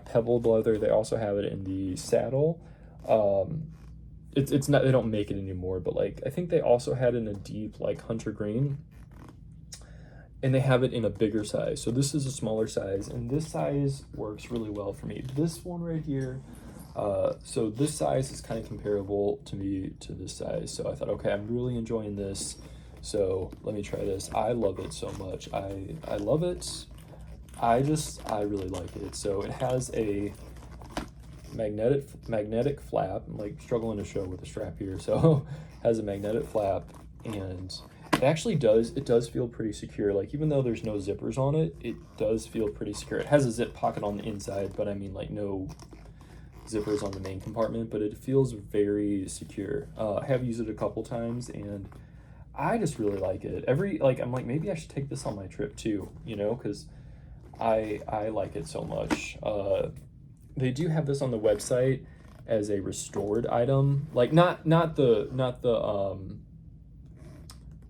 pebbled leather. They also have it in the saddle. it's not, they don't make it anymore, but like I think they also had it in a deep like hunter green, and they have it in a bigger size. So this is a smaller size, and this size works really well for me. This one right here, so this size is kind of comparable to me to this size. So I thought, okay, I'm really enjoying this. So let me try this. I love it so much. I love it. I really like it. So it has a magnetic flap. I'm like struggling to show with the strap here. So has a magnetic flap, and it does feel pretty secure. Like even though there's no zippers on it, it does feel pretty secure. It has a zip pocket on the inside, but I mean like no zippers on the main compartment, but it feels very secure. I have used it a couple times, and I just really like it. I'm like, maybe I should take this on my trip too, you know, because I like it so much. They do have this on the website as a restored item, like not the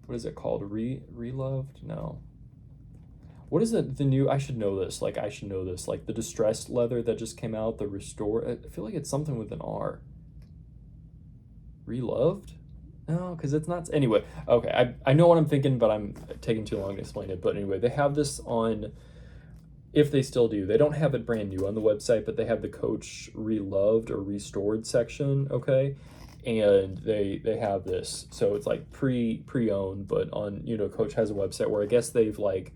what is it called? Reloved? No. What is it? The new, I should know this. Like, I should know this. Like, the distressed leather that just came out, the restore. I feel like it's something with an R. Reloved? No, because it's not. Anyway, okay. I know what I'm thinking, but I'm taking too long to explain it. But anyway, they have this on, if they still do. They don't have it brand new on the website, but they have the Coach Reloved or Restored section, okay? And they have this. So it's like pre-owned, but on, you know, Coach has a website where I guess they've like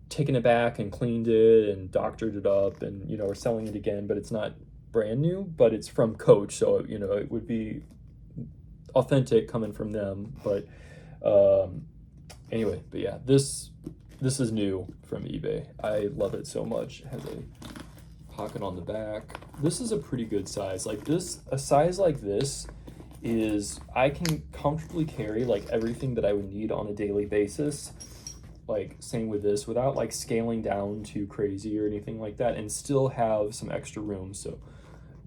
taken it back and cleaned it and doctored it up and, you know, are selling it again, but it's not brand new, but it's from Coach, so, you know, it would be authentic coming from them. But anyway, but yeah, this is new from eBay. I love it so much. It has a pocket on the back. This is a pretty good size. Like this, a size like this is, I can comfortably carry like everything that I would need on a daily basis. Like same with this, without like scaling down too crazy or anything like that, and still have some extra room. So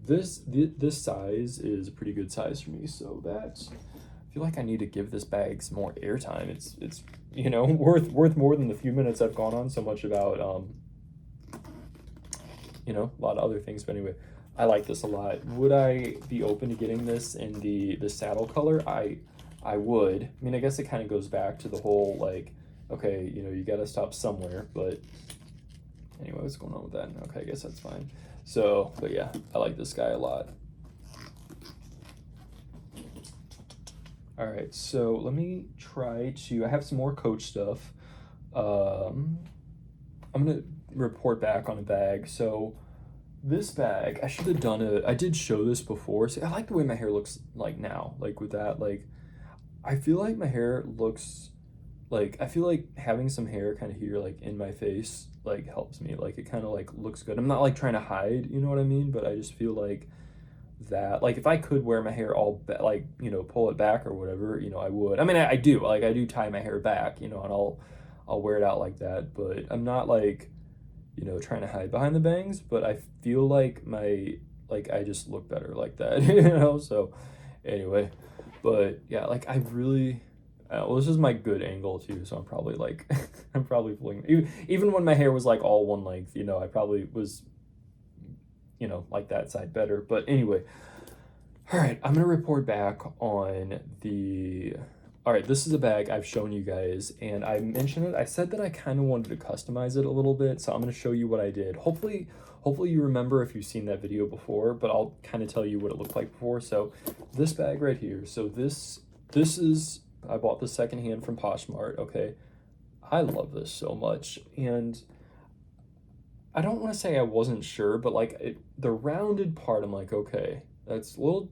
this size is a pretty good size for me. So that's, I feel like I need to give this bag some more airtime. It's you know, worth more than the few minutes I've gone on so much about you know, a lot of other things. But anyway, I like this a lot. Would I be open to getting this in the saddle color? I would. I mean, I guess it kind of goes back to the whole like, okay, you know, you got to stop somewhere. But anyway, what's going on with that? Okay, I guess that's fine. So, but yeah, I like this guy a lot. All right, so let me try to, I have some more Coach stuff. I'm gonna report back on a bag. So this bag, I should have done it. I did show this before. See, I like the way my hair looks like now. Like with that, like, I feel like my hair looks, like, I feel like having some hair kind of here, like in my face, like helps me. Like it kind of like looks good. I'm not like trying to hide, you know what I mean? But I just feel like that, like if I could wear my hair all like, you know, pull it back or whatever, you know, I would. I mean, I do, like I do tie my hair back, you know, and I'll wear it out like that, but I'm not like, you know, trying to hide behind the bangs, but I feel like like I just look better like that, you know? So anyway, but yeah, like I really, well, this is my good angle too, so I'm probably like, I'm probably pulling, even when my hair was like all one length, you know, I probably was, you know, like that side better. But anyway, all right, I'm gonna report back on all right, this is a bag I've shown you guys, and I mentioned it. I said that I kind of wanted to customize it a little bit, so I'm gonna show you what I did. Hopefully you remember if you've seen that video before, but I'll kind of tell you what it looked like before. So this bag right here, so this is, I bought this secondhand from Poshmark, okay? I love this so much, and I don't want to say I wasn't sure, but like the rounded part, I'm like, okay, that's a little,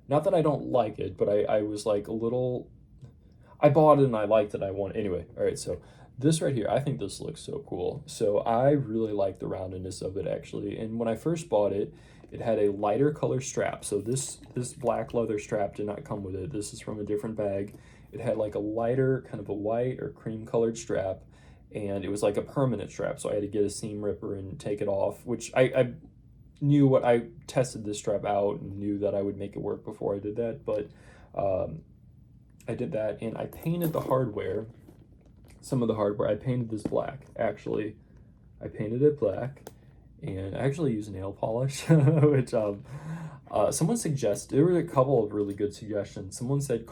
not that I don't like it, but I was like a little, I bought it and I liked it. I want, anyway. All right. So this right here, I think this looks so cool. So I really like the roundedness of it actually. And when I first bought it, it had a lighter color strap. So this black leather strap did not come with it. This is from a different bag. It had like a lighter kind of a white or cream colored strap, and it was like a permanent strap. So I had to get a seam ripper and take it off, which I knew what, I tested this strap out and knew that I would make it work before I did that. But I did that, and I painted the hardware, some of the hardware. I painted this black, actually. I painted it black, and I actually use nail polish, which someone suggested, there were a couple of really good suggestions. Someone said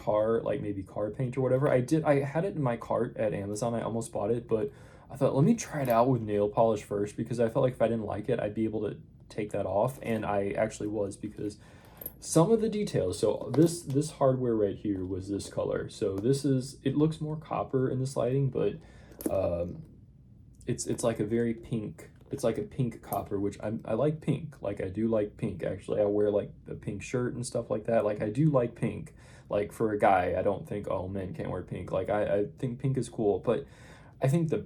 like maybe car paint or whatever. I had it in my cart at Amazon. I almost bought it, but I thought, let me try it out with nail polish first, because I felt like if I didn't like it, I'd be able to take that off. And I actually was, because some of the details, so this hardware right here was this color. So it looks more copper in this lighting, but it's like a very pink, it's like a pink copper, which I like pink. Like, I do like pink, actually. I wear like a pink shirt and stuff like that. Like, I do like pink. Like, for a guy, I don't think, oh, men can't wear pink. Like, I think pink is cool, but I think the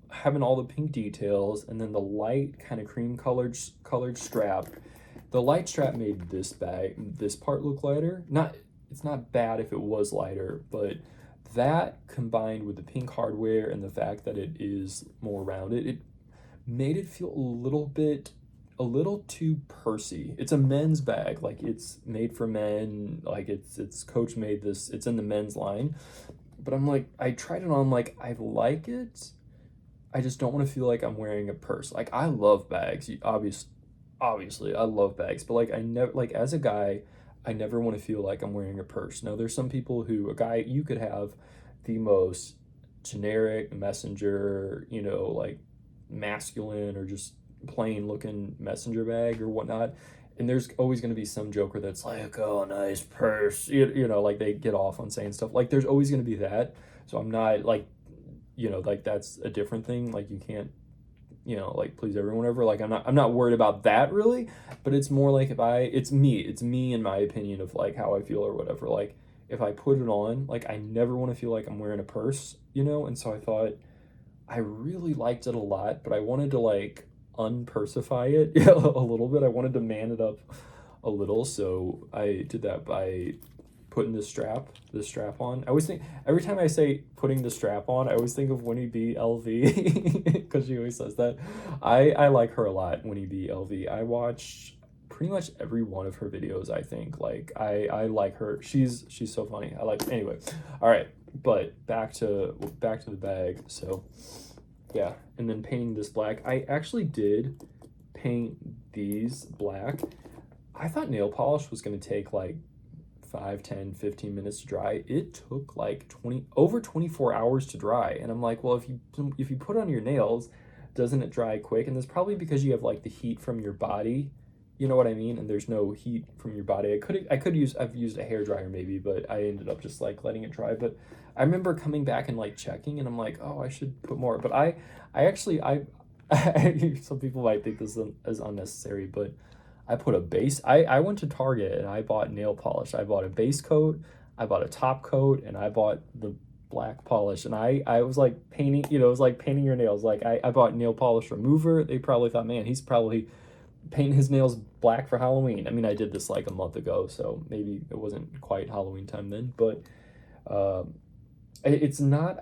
having all the pink details, and then the light kind of cream colored strap. The light strap made this part look lighter. It's not bad if it was lighter, but that combined with the pink hardware and the fact that it is more rounded, it made it feel a little too pursy. It's a men's bag, like it's made for men, like it's Coach made this, it's in the men's line. But I'm like, I tried it on, like, I like it. I just don't want to feel like I'm wearing a purse. Like, I love bags. Obviously, I love bags, but like, I never, like, as a guy, I never want to feel like I'm wearing a purse. Now, there's some people who, a guy, you could have the most generic messenger, like masculine or just plain looking messenger bag or whatnot. And there's always going to be some joker that's like, oh, nice purse. Like, they get off on saying stuff. Like, there's always going to be that. So I'm not like, like, that's a different thing. Like, you can't, like, please everyone ever. Like, I'm not worried about that really, but it's more like, it's me in my opinion of like how I feel or whatever. Like, if I put it on, like, I never want to feel like I'm wearing a purse, and so I thought I really liked it a lot, but I wanted to like unpursify it a little bit. I wanted to man it up a little, so I did that by putting this strap on. I always think, every time I say putting the strap on, I always think of Winnie B LV, because she always says that. I like her a lot, Winnie B LV. I watched pretty much every one of her videos, I think. Like, I like her. She's so funny. Anyway. All right, but back to the bag. So yeah, and then painting this black. I actually did paint these black. I thought nail polish was going to take like 5, 10, 15 minutes to dry. It took like over 24 hours to dry. And I'm like, well, if you put on your nails, doesn't it dry quick? And that's probably because you have like the heat from your body, you know what I mean? And there's no heat from your body. I've used a hair dryer maybe, but I ended up just like letting it dry. But I remember coming back and like checking, and I'm like, oh, I should put more. But I actually, some people might think this is unnecessary, but I put a base. I went to Target and I bought nail polish. I bought a base coat, I bought a top coat, and I bought the black polish. And I was like painting, it was like painting your nails. Like, I bought nail polish remover. They probably thought, man, he's probably painting his nails black for Halloween. I mean, I did this like a month ago, so maybe it wasn't quite Halloween time then, but it's not,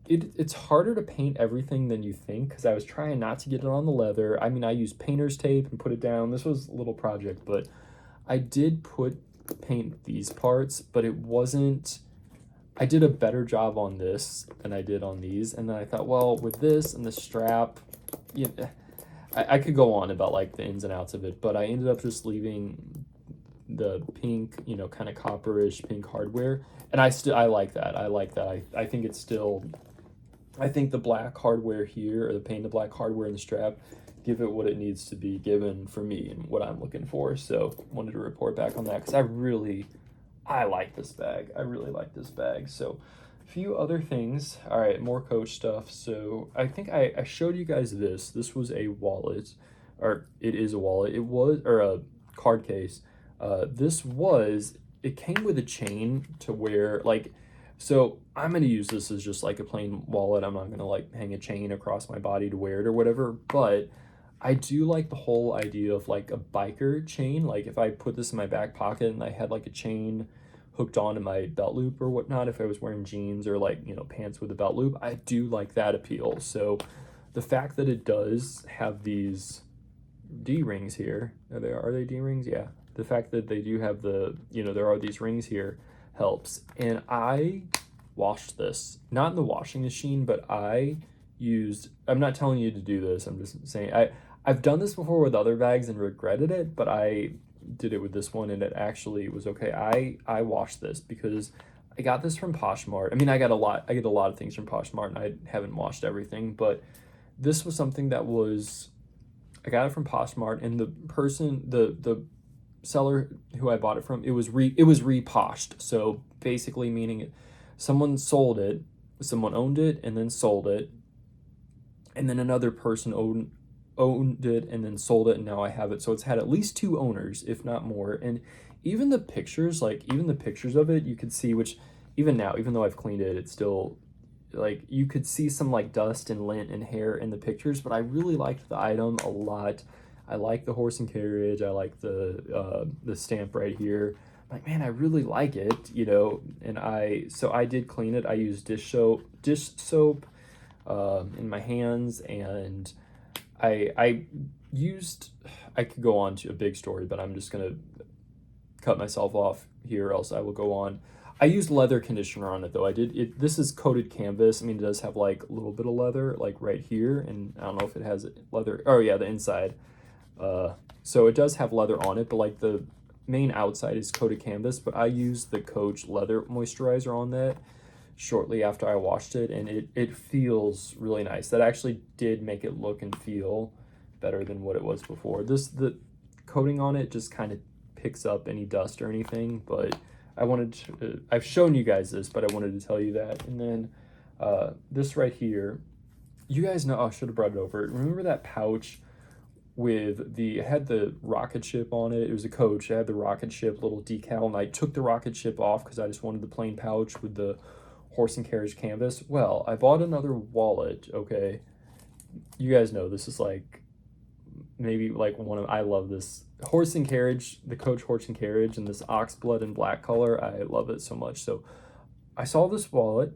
it's harder to paint everything than you think, because I was trying not to get it on the leather. I mean, I used painter's tape and put it down. This was a little project, but I did paint these parts, but it wasn't, I did a better job on this than I did on these. And then I thought, well, with this and the strap, I could go on about like the ins and outs of it, but I ended up just leaving the pink, kind of copperish pink hardware. And I like that. I think it's still, I think the black hardware here, or the painted black hardware in the strap, give it what it needs to be given for me and what I'm looking for. So wanted to report back on that, because I like this bag. I really like this bag. So a few other things. All right, more Coach stuff. So I think I showed you guys this. This was a wallet, or it is a wallet. It was, or a card case. It came with a chain to wear, like, so I'm going to use this as just like a plain wallet. I'm not going to like hang a chain across my body to wear it or whatever, but I do like the whole idea of like a biker chain. Like, if I put this in my back pocket and I had like a chain hooked onto my belt loop or whatnot, if I was wearing jeans or like, pants with a belt loop, I do like that appeal. So the fact that it does have these D-rings here, are they D-rings? Yeah. The fact that they do have there are these rings here helps. And I washed this, not in the washing machine, but I used, I'm not telling you to do this, I'm just saying, I've done this before with other bags and regretted it, but I did it with this one and it actually was okay. I washed this because I got this from Poshmark. I mean, I get a lot of things from Poshmark and I haven't washed everything, but this was something that was, I got it from Poshmark, and the person, the seller who I bought it from, it was reposhed. So basically meaning someone sold it, someone owned it and then sold it, and then another person owned it and then sold it, and now I have it. So it's had at least two owners, if not more. And even the pictures, of it, you could see, which even now, even though I've cleaned it, it's still like you could see some like dust and lint and hair in the pictures, but I really liked the item a lot. I like the horse and carriage. I like the stamp right here. I'm like, man, I really like it, and so I did clean it. I used dish soap in my hands, and I could go on to a big story, but I'm just gonna cut myself off here, else I will go on. I used leather conditioner on it though. This is coated canvas. I mean, it does have like a little bit of leather like right here, and I don't know if it has leather. Oh yeah, the inside. So it does have leather on it, but like the main outside is coated canvas. But I used the Coach leather moisturizer on that shortly after I washed it, and it feels really nice. That actually did make it look and feel better than what it was before. The coating on it just kind of picks up any dust or anything, but I've shown you guys this, but I wanted to tell you that. And then this right here, you guys know, I should have brought it over. Remember that pouch with it had the rocket ship on it? It was a Coach. It had the rocket ship little decal, and I took the rocket ship off because I just wanted the plain pouch with the horse and carriage canvas. Well, I bought another wallet, okay? You guys know this is like maybe like I love this horse and carriage, the Coach horse and carriage, and this oxblood and black color. I love it so much. So I saw this wallet,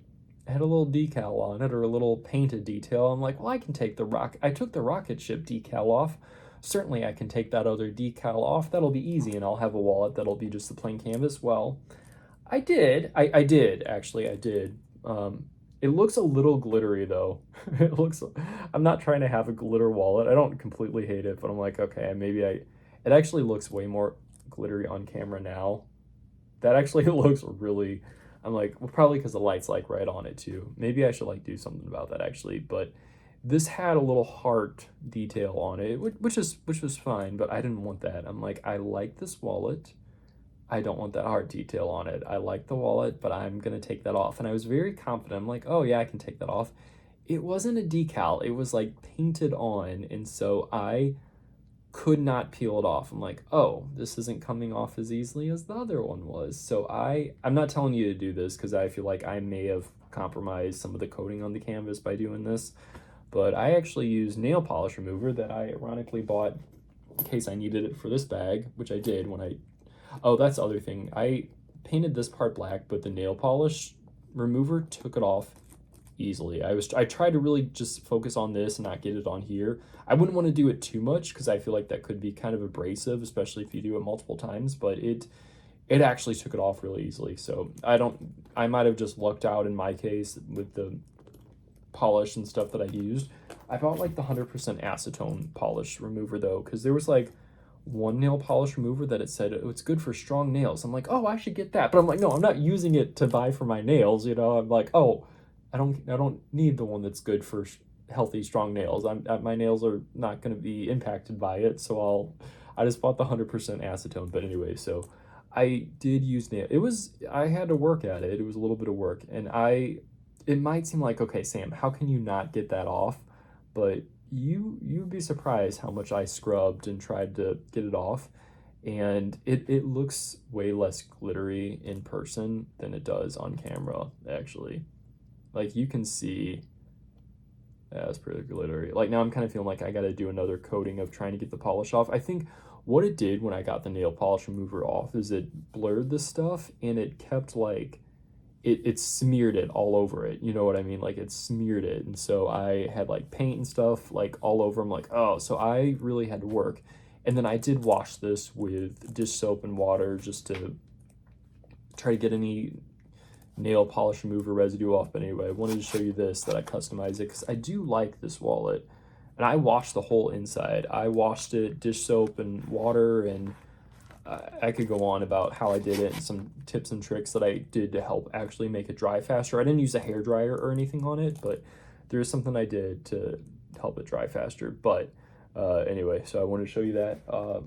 it had a little decal on it, or a little painted detail. I'm like, well, I can take I took the rocket ship decal off. Certainly I can take that other decal off. That'll be easy, and I'll have a wallet that'll be just the plain canvas. Well, I did. I did, actually, I did. It looks a little glittery though. I'm not trying to have a glitter wallet. I don't completely hate it, but I'm like, okay, it actually looks way more glittery on camera now. That actually looks really, I'm like, well, probably because the light's like right on it too. Maybe I should like do something about that actually, but this had a little heart detail on it, which was fine, but I didn't want that. I'm like, I like this wallet. I don't want that heart detail on it. I like the wallet, but I'm going to take that off. And I was very confident. I'm like, oh yeah, I can take that off. It wasn't a decal. It was like painted on. And so I could not peel it off. I'm like, oh, this isn't coming off as easily as the other one was. So I'm not telling you to do this because I feel like I may have compromised some of the coating on the canvas by doing this. But I actually used nail polish remover that I ironically bought in case I needed it for this bag, which I did when oh, that's the other thing. I painted this part black, but the nail polish remover took it off easily. I tried to really just focus on this and not get it on here. I wouldn't want to do it too much because I feel like that could be kind of abrasive, especially if you do it multiple times, but it actually took it off really easily. So I might have just lucked out in my case with the polish and stuff that I used. I bought like the 100% acetone polish remover though, because there was like one nail polish remover that it said, oh, it's good for strong nails. I'm like, oh, I should get that. But I'm like, no, I'm not using it to buy for my nails. I'm like, oh, I don't need the one that's good for healthy, strong nails. My nails are not going to be impacted by it. So I just bought the 100% acetone. But anyway, so I did use I had to work at it. It was a little bit of work, and it might seem like, okay, Sam, how can you not get that off? But you'd be surprised how much I scrubbed and tried to get it off, and it looks way less glittery in person than it does on camera, actually. Like, you can see, yeah, it's pretty glittery. Like, now I'm kind of feeling like I gotta do another coating of trying to get the polish off. I think what it did when I got the nail polish remover off is it blurred the stuff, and it kept, like, it smeared it all over it. You know what I mean? Like, it smeared it. And so I had like paint and stuff like all over. I'm like, oh, so I really had to work. And then I did wash this with dish soap and water just to try to get any nail polish remover residue off. But anyway, I wanted to show you this, that I customized it, because I do like this wallet. And I washed the whole inside. I washed it, dish soap and water, and I could go on about how I did it and some tips and tricks that I did to help actually make it dry faster. I didn't use a hair dryer or anything on it, but there is something I did to help it dry faster. But anyway, so I wanted to show you that.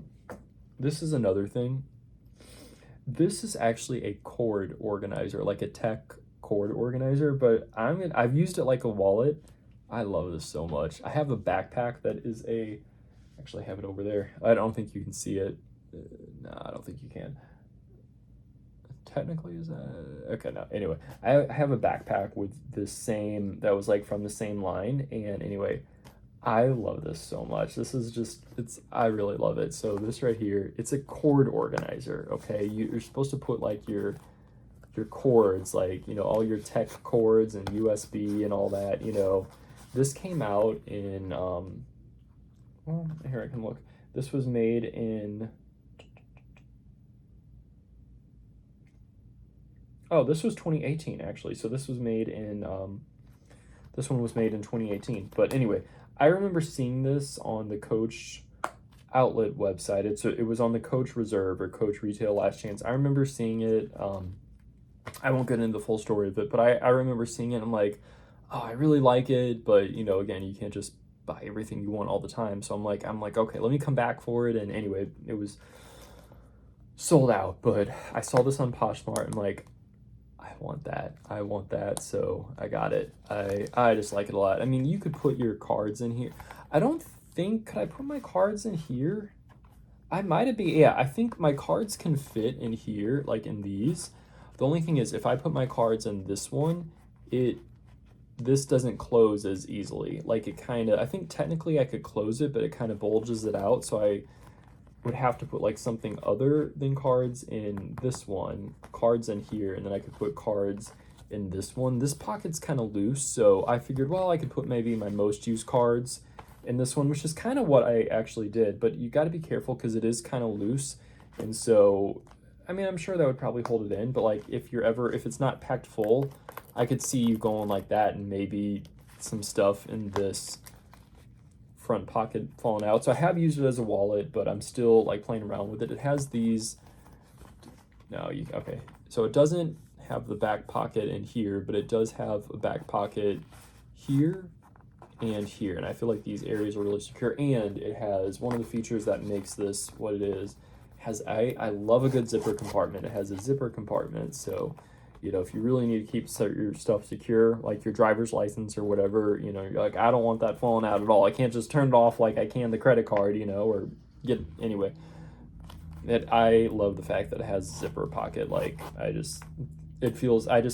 This is another thing. This is actually a cord organizer, like a tech cord organizer, but I've used it like a wallet. I love this so much. I have a backpack that is actually I have it over there. I don't think you can see it. No, I don't think you can. Technically, is that okay? No, anyway, I have a backpack with the same, that was like from the same line, and anyway, I love this so much. This is just, I really love it. So this right here, it's a cord organizer, okay? You're supposed to put like your cords, like, you know, all your tech cords and USB and all that, you know. This came out in, well, here I can look. This was made in, oh, this was 2018 actually. So this was made in, this one was made in 2018. But anyway, I remember seeing this on the Coach outlet website. It was on the Coach Reserve or Coach Retail Last Chance. I remember seeing it. I won't get into the full story of it, but I remember seeing it. I'm like, oh, I really like it, but you know, again, you can't just buy everything you want all the time. So I'm like, okay, let me come back for it. And anyway, it was sold out, but I saw this on Poshmark. I'm like, I want that. So I got it. I just like it a lot. I mean, you could put your cards in here. I don't think, could I put my cards in here? I might have been, yeah, I think my cards can fit in here, like in these. The only thing is, if I put my cards in this one, this doesn't close as easily. Like it kind of, I think technically I could close it, but it kind of bulges it out. So I would have to put like something other than cards in this one, cards in here, and then I could put cards in this one. This pocket's kind of loose, so I figured, well, I could put maybe my most used cards in this one, which is kind of what I actually did. But you got to be careful because it is kind of loose. And so, I mean, I'm sure that would probably hold it in, but like if it's not packed full, I could see you going like that and maybe some stuff in this front pocket falling out. So I have used it as a wallet, but I'm still like playing around with it. It has these, okay. So it doesn't have the back pocket in here, but it does have a back pocket here and here. And I feel like these areas are really secure. And it has one of the features that makes this what it is. I love a good zipper compartment. It has a zipper compartment. So, you know, if you really need to keep your stuff secure, like your driver's license or whatever, you know, you're like, I don't want that falling out at all. I can't just turn it off like I can the credit card, you know, or anyway. I love the fact that it has a zipper pocket. Like, I just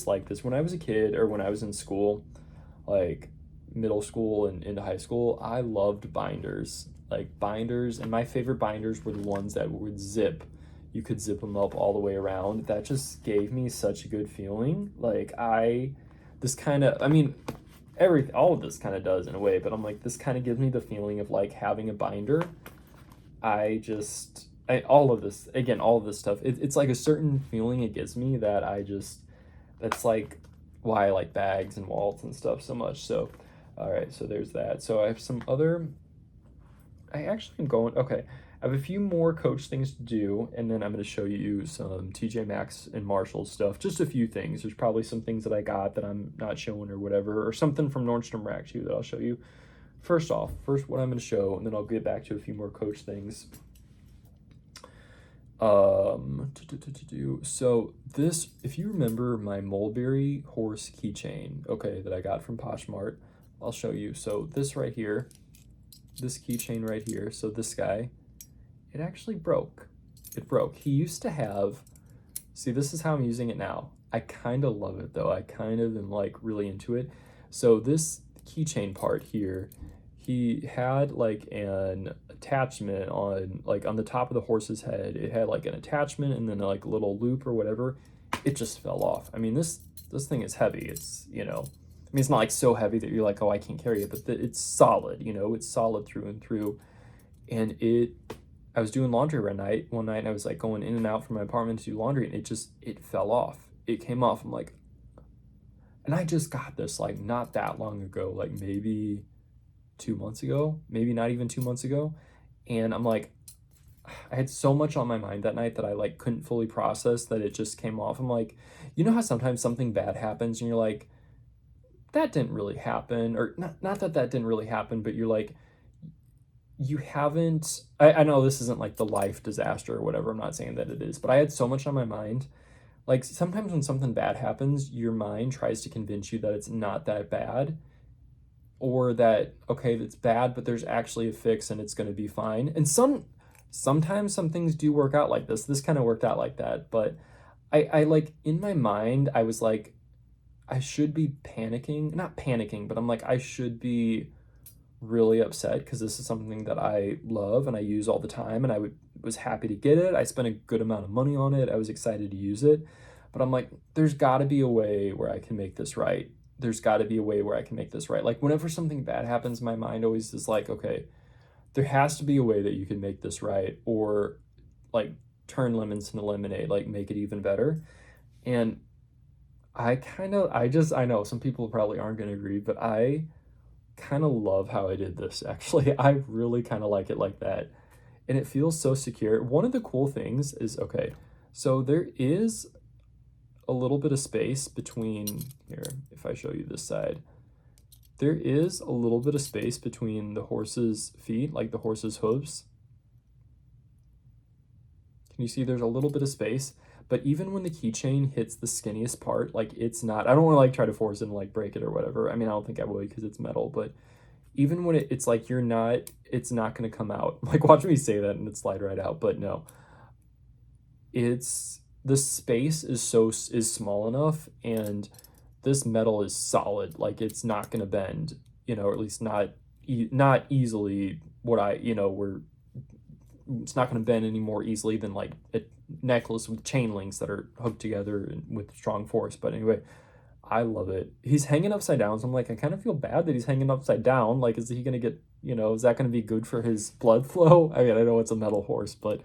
like this. When I was a kid or when I was in school, like middle school and into high school, I loved binders. Like binders, and my favorite binders were the ones that would zip. You could zip them up all the way around. That just gave me such a good feeling. Like all of this kind of does in a way, but I'm like, this kind of gives me the feeling of like having a binder. All of this stuff, it's like a certain feeling it gives me that that's like why I like bags and wallets and stuff so much. So, all right, so there's that. So I have some other, okay. I have a few more Coach things to do, and then I'm going to show you some TJ Maxx and Marshalls stuff. Just a few things. There's probably some things that I got that I'm not showing or whatever, or something from Nordstrom Rack too that I'll show you. First what I'm going to show, and then I'll get back to a few more Coach things. So this, if you remember my mulberry horse keychain, okay, that I got from Poshmark, I'll show you. So this right here, this keychain right here, so this guy, it actually broke. It broke. He used to have, see, this is how I'm using it now. I kind of love it though. I kind of am like really into it. So this keychain part here, he had like an attachment on the top of the horse's head. It had like an attachment and then like a little loop or whatever. It just fell off. I mean, this thing is heavy. It's, you know, I mean, it's not like so heavy that you're like, oh, I can't carry it, but it's solid, you know, it's solid through and through. And I was doing laundry one night, and I was like going in and out from my apartment to do laundry, and it fell off. It came off. I'm like, And I just got this like not that long ago, like maybe 2 months ago, maybe not even 2 months ago. And I'm like, I had so much on my mind that night that I like couldn't fully process that it just came off. I'm like, you know how sometimes something bad happens and you're like, that didn't really happen, or not that that didn't really happen, but you're like, you haven't, I know this isn't like the life disaster or whatever, I'm not saying that it is, but I had so much on my mind. Like sometimes when something bad happens, your mind tries to convince you that it's not that bad, or that okay, that's bad, but there's actually a fix and it's going to be fine. And sometimes some things do work out like this. This kind of worked out like that, but I like in my mind I was like, I should be panicking, not panicking, but I'm like, I should be really upset because this is something that I love and I use all the time, and was happy to get it. I spent a good amount of money on it. I was excited to use it. But I'm like, there's got to be a way where I can make this right. There's got to be a way where I can make this right. Like whenever something bad happens, my mind always is like, okay, there has to be a way that you can make this right, or like turn lemons into lemonade, like make it even better. And I know some people probably aren't going to agree, but I kind of love how I did this actually. I really kind of like it like that. And it feels so secure. One of the cool things is, okay, so there is a little bit of space between here. If I show you this side, there is a little bit of space between the horse's feet, like the horse's hooves. Can you see there's a little bit of space? But even when the keychain hits the skinniest part, like it's not, I don't want to like try to force it and like break it or whatever. I mean, I don't think I would because it's metal, but even when it's like it's not going to come out. Like watch me say that and it slide right out, but no. It's the space is small enough, and this metal is solid. Like it's not going to bend, or at least not easily. Where it's not going to bend any more easily than like a necklace with chain links that are hooked together and with strong force. But anyway, I love it. He's hanging upside down, so I'm like, I kind of feel bad that he's hanging upside down. Like, is he gonna get, is that gonna be good for his blood flow? I mean, I know it's a metal horse, but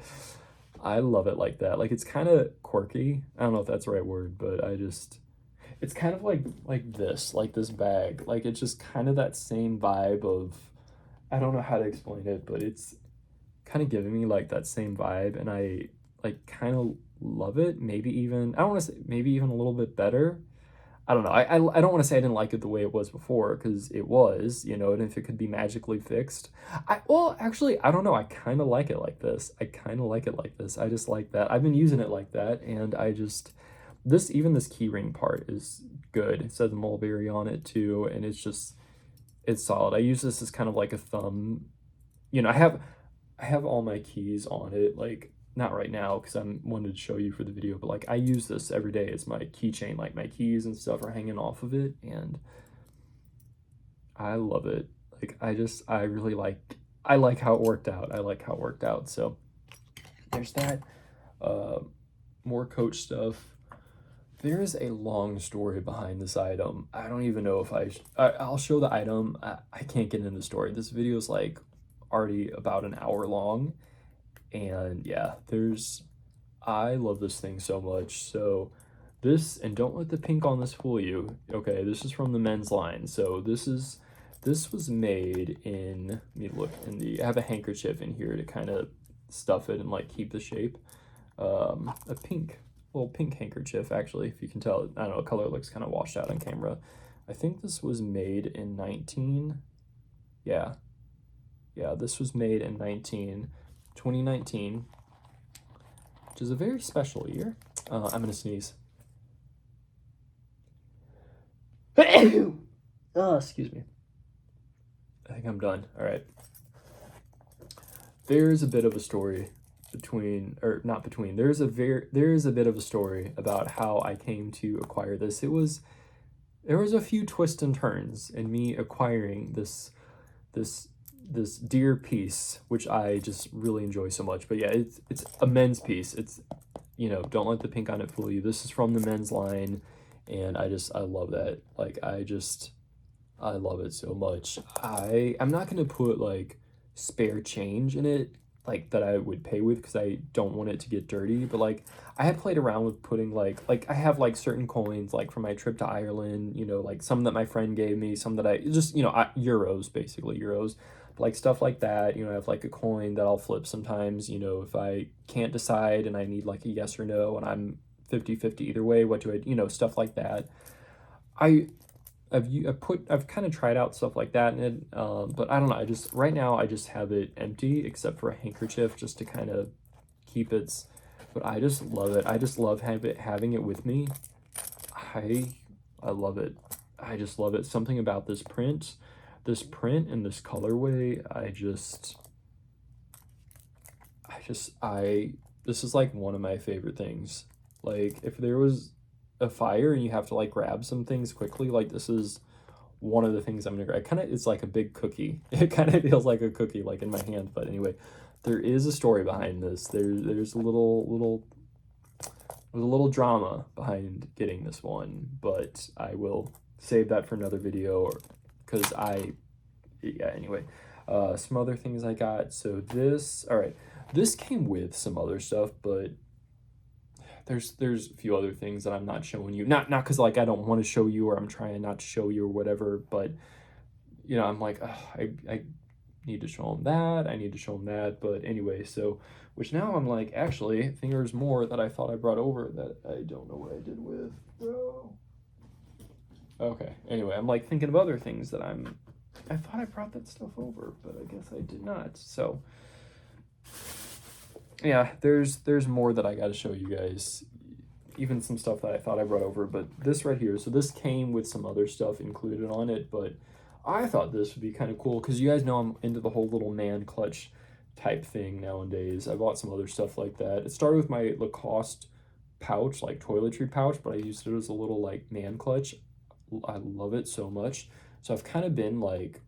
I love it like that. Like, it's kind of quirky. I don't know if that's the right word, but it's kind of like this bag. Like, it's just kind of that same vibe of, I don't know how to explain it, but it's kind of giving me like that same vibe, and I like kind of love it. Maybe even, I don't want to say maybe even a little bit better. I don't know. I don't want to say I didn't like it the way it was before, because it was, and if it could be magically fixed. Well, actually, I don't know. I kind of like it like this. I kind of like it like this. I just like that. I've been using it like that, and even this key ring part is good. It says mulberry on it too, and it's solid. I use this as kind of like a thumb. I have all my keys on it, like not right now because I'm wanted to show you for the video, but like I use this every day as my keychain. Like my keys and stuff are hanging off of it, and I love it. Like I like how it worked out. I like how it worked out. So there's that. More Coach stuff. There is a long story behind this item. I don't even know if I'll show the item. I can't get into the story. This video is like already about an hour long, and yeah, I love this thing so much. So and don't let the pink on this fool you. Okay, this is from the men's line. So this was made in, let me look I have a handkerchief in here to kind of stuff it and like keep the shape. A little pink handkerchief, actually, if you can tell. I don't know, color looks kind of washed out on camera. I think this was made in this was made in 2019, which is a very special year. I'm gonna sneeze. Oh, excuse me. I think I'm done. All right. There's a bit of a story there is a bit of a story about how I came to acquire this. There was a few twists and turns in me acquiring this deer piece, which I just really enjoy so much. But yeah, it's a men's piece. It's, don't let the pink on it fool you. This is from the men's line, and I love that. Like, I love it so much. I'm not gonna put like spare change in it, like that I would pay with because I don't want it to get dirty. But like I had played around with putting like I have like certain coins like from my trip to Ireland, you know, like some that my friend gave me, some that I just, you know, euros, basically euros, like stuff like that. You know, I have like a coin that I'll flip sometimes, you know, if I can't decide and I need like a yes or no and I'm 50-50 either way, what do I, you know, stuff like that. I I've kind of tried out stuff like that, and but I don't know. I just right now I just have it empty except for a handkerchief just to kind of keep its. But I just love it. I just love having it with me. I I love it. I just love it. Something about this print and this colorway. I this is like one of my favorite things. Like if there was a fire and you have to like grab some things quickly, like this is one of the things I'm gonna grab. Kind of, it's like a big cookie. It kind of feels like a cookie, like in my hand. But anyway, there is a story behind this. There's a little drama behind getting this one, but I will save that for another video, or because yeah. Anyway, some other things I got. So this, all right, this came with some other stuff, but there's a few other things that I'm not showing you. Not because like I don't want to show you or I'm trying not to show you or whatever, but you know, I'm like, I need to show them that. I need to show them that. But anyway, so which now I'm like, actually, I think there's more that I thought I brought over that I don't know what I did with, bro. Okay. Anyway, I'm like thinking of other things that I thought I brought that stuff over, but I guess I did not. So yeah, there's more that I got to show you guys, even some stuff that I thought I brought over, but this right here, so this came with some other stuff included on it, but I thought this would be kind of cool because you guys know I'm into the whole little man clutch type thing nowadays. I bought some other stuff like that. It started with my Lacoste pouch, like toiletry pouch, but I used it as a little like man clutch. I love it so much. So I've kind of been like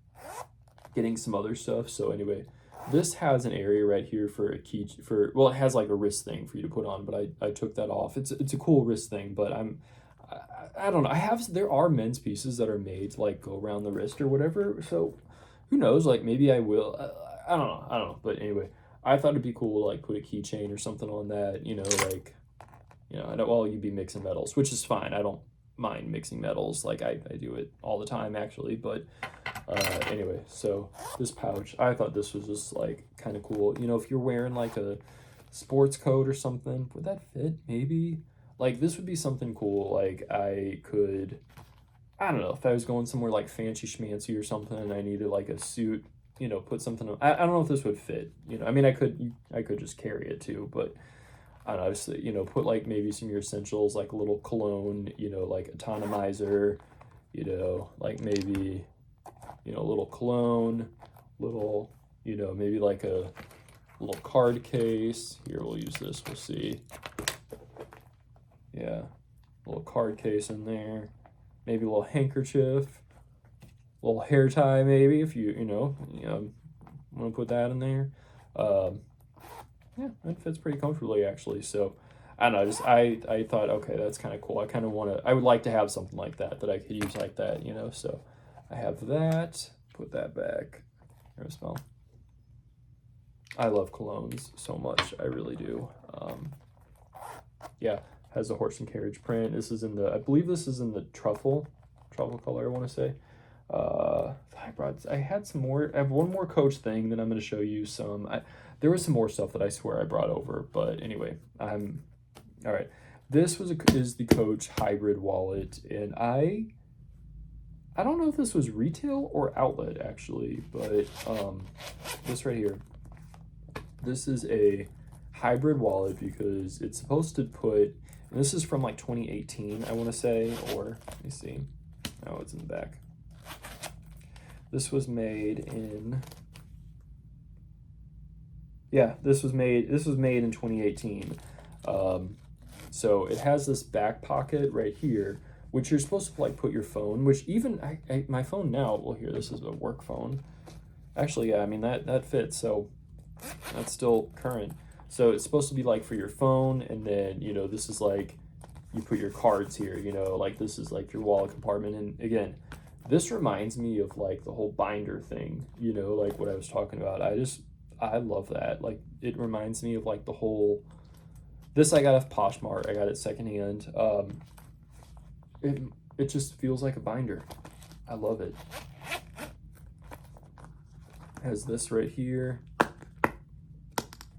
getting some other stuff. So anyway, this has an area right here for a key for, well, it has like a wrist thing for you to put on, but I took that off. It's a cool wrist thing, but I don't know. There are men's pieces that are made to like go around the wrist or whatever. So who knows? Like maybe I will. I don't know. I don't know. But anyway, I thought it'd be cool to like put a keychain or something on that. You know, like, you know, I know, well, you'd be mixing metals, which is fine. I don't mind mixing metals. Like I do it all the time actually. But anyway, so this pouch, I thought this was just like kind of cool. You know, if you're wearing like a sports coat or something, would that fit? Maybe. Like this would be something cool. Like I don't know, if I was going somewhere like fancy schmancy or something and I needed like a suit, you know, put something on. I don't know if this would fit, you know. I mean, I could just carry it too, but I don't know, just, you know, put like maybe some of your essentials, like a little cologne, you know, like atomizer, you know, like maybe, you know, a little cologne, little, you know, maybe like a little card case. Here, we'll use this, we'll see. Yeah, a little card case in there. Maybe a little handkerchief, a little hair tie, maybe, if you know, want to put that in there. Yeah, it fits pretty comfortably, actually. So, I don't know, I thought, okay, that's kind of cool. I would like to have something like that I could use like that, you know. So, I have that. Put that back. Here, smell. I love colognes so much. I really do. Yeah. Has a horse and carriage print. This is in the, I believe this is in the truffle color, I want to say. I had some more, I have one more Coach thing, then I'm going to show you some, there was some more stuff that I swear I brought over, but anyway, all right. This is the Coach hybrid wallet, and I don't know if this was retail or outlet actually, but this right here, this is a hybrid wallet because it's supposed to put, and this is from like 2018, I want to say, or let me see. Oh, it's in the back. This was made in, yeah, this was made in 2018. So it has this back pocket right here, which you're supposed to like put your phone, which even my phone now, well, here, this is a work phone. Actually, yeah, I mean, that fits, so that's still current. So it's supposed to be like for your phone, and then, you know, this is like, you put your cards here, you know, like this is like your wallet compartment. And again, this reminds me of like the whole binder thing, you know, like what I was talking about. I love that. Like, it reminds me of like the whole, this I got off Poshmark. I got it secondhand. It, it just feels like a binder. I love it. Has this right here.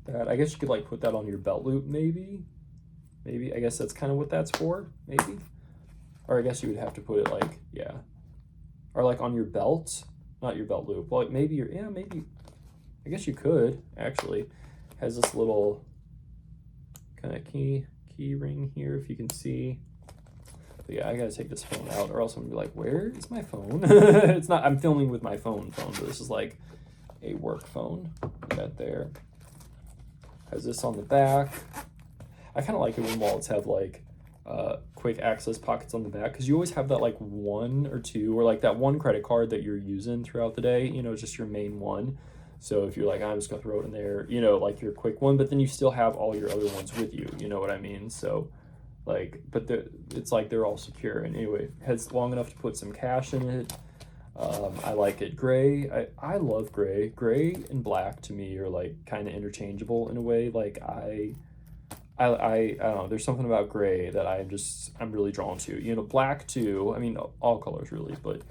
That, I guess you could like put that on your belt loop, maybe. Maybe, I guess that's kind of what that's for, maybe. Or I guess you would have to put it like, yeah. Or like on your belt, not your belt loop. Well, like maybe you're, yeah, maybe, I guess you could, actually. Has this little kind of key ring here, if you can see. But yeah, I gotta take this phone out, or else I'm gonna be like, where is my phone? It's not, I'm filming with my phone, but this is like a work phone. That there. Has this on the back. I kind of like it when wallets have like quick access pockets on the back, because you always have that like one or two, or like that one credit card that you're using throughout the day, you know, just your main one. So if you're like, I'm just gonna throw it in there, you know, like your quick one, but then you still have all your other ones with you, you know what I mean? So like, but it's like they're all secure. And anyway, has long enough to put some cash in it. I like it gray. I love gray. Gray and black to me are like kind of interchangeable in a way. Like I don't know, there's something about gray that I'm really drawn to. You know, black too. I mean, all colors really, but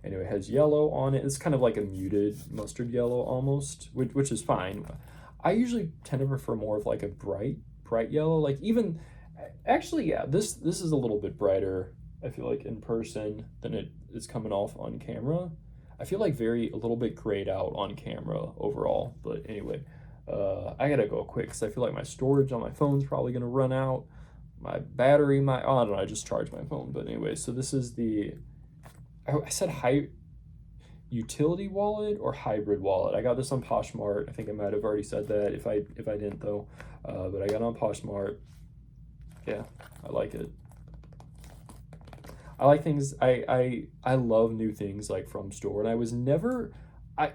anyway, it has yellow on it. It's kind of like a muted mustard yellow almost, which is fine. I usually tend to prefer more of like a bright yellow. Like even, actually, yeah, this is a little bit brighter, I feel like, in person than it is coming off on camera. I feel like a little bit grayed out on camera overall, but anyway. I gotta go quick because I feel like my storage on my phone's probably gonna run out. My battery, oh, I don't know, I just charged my phone. But anyway, so this is the, I said utility wallet or hybrid wallet. I got this on Poshmark. I think I might have already said that. If I didn't though, but I got it on Poshmark. Yeah, I like it. I like things. I love new things like from store, and I was never, I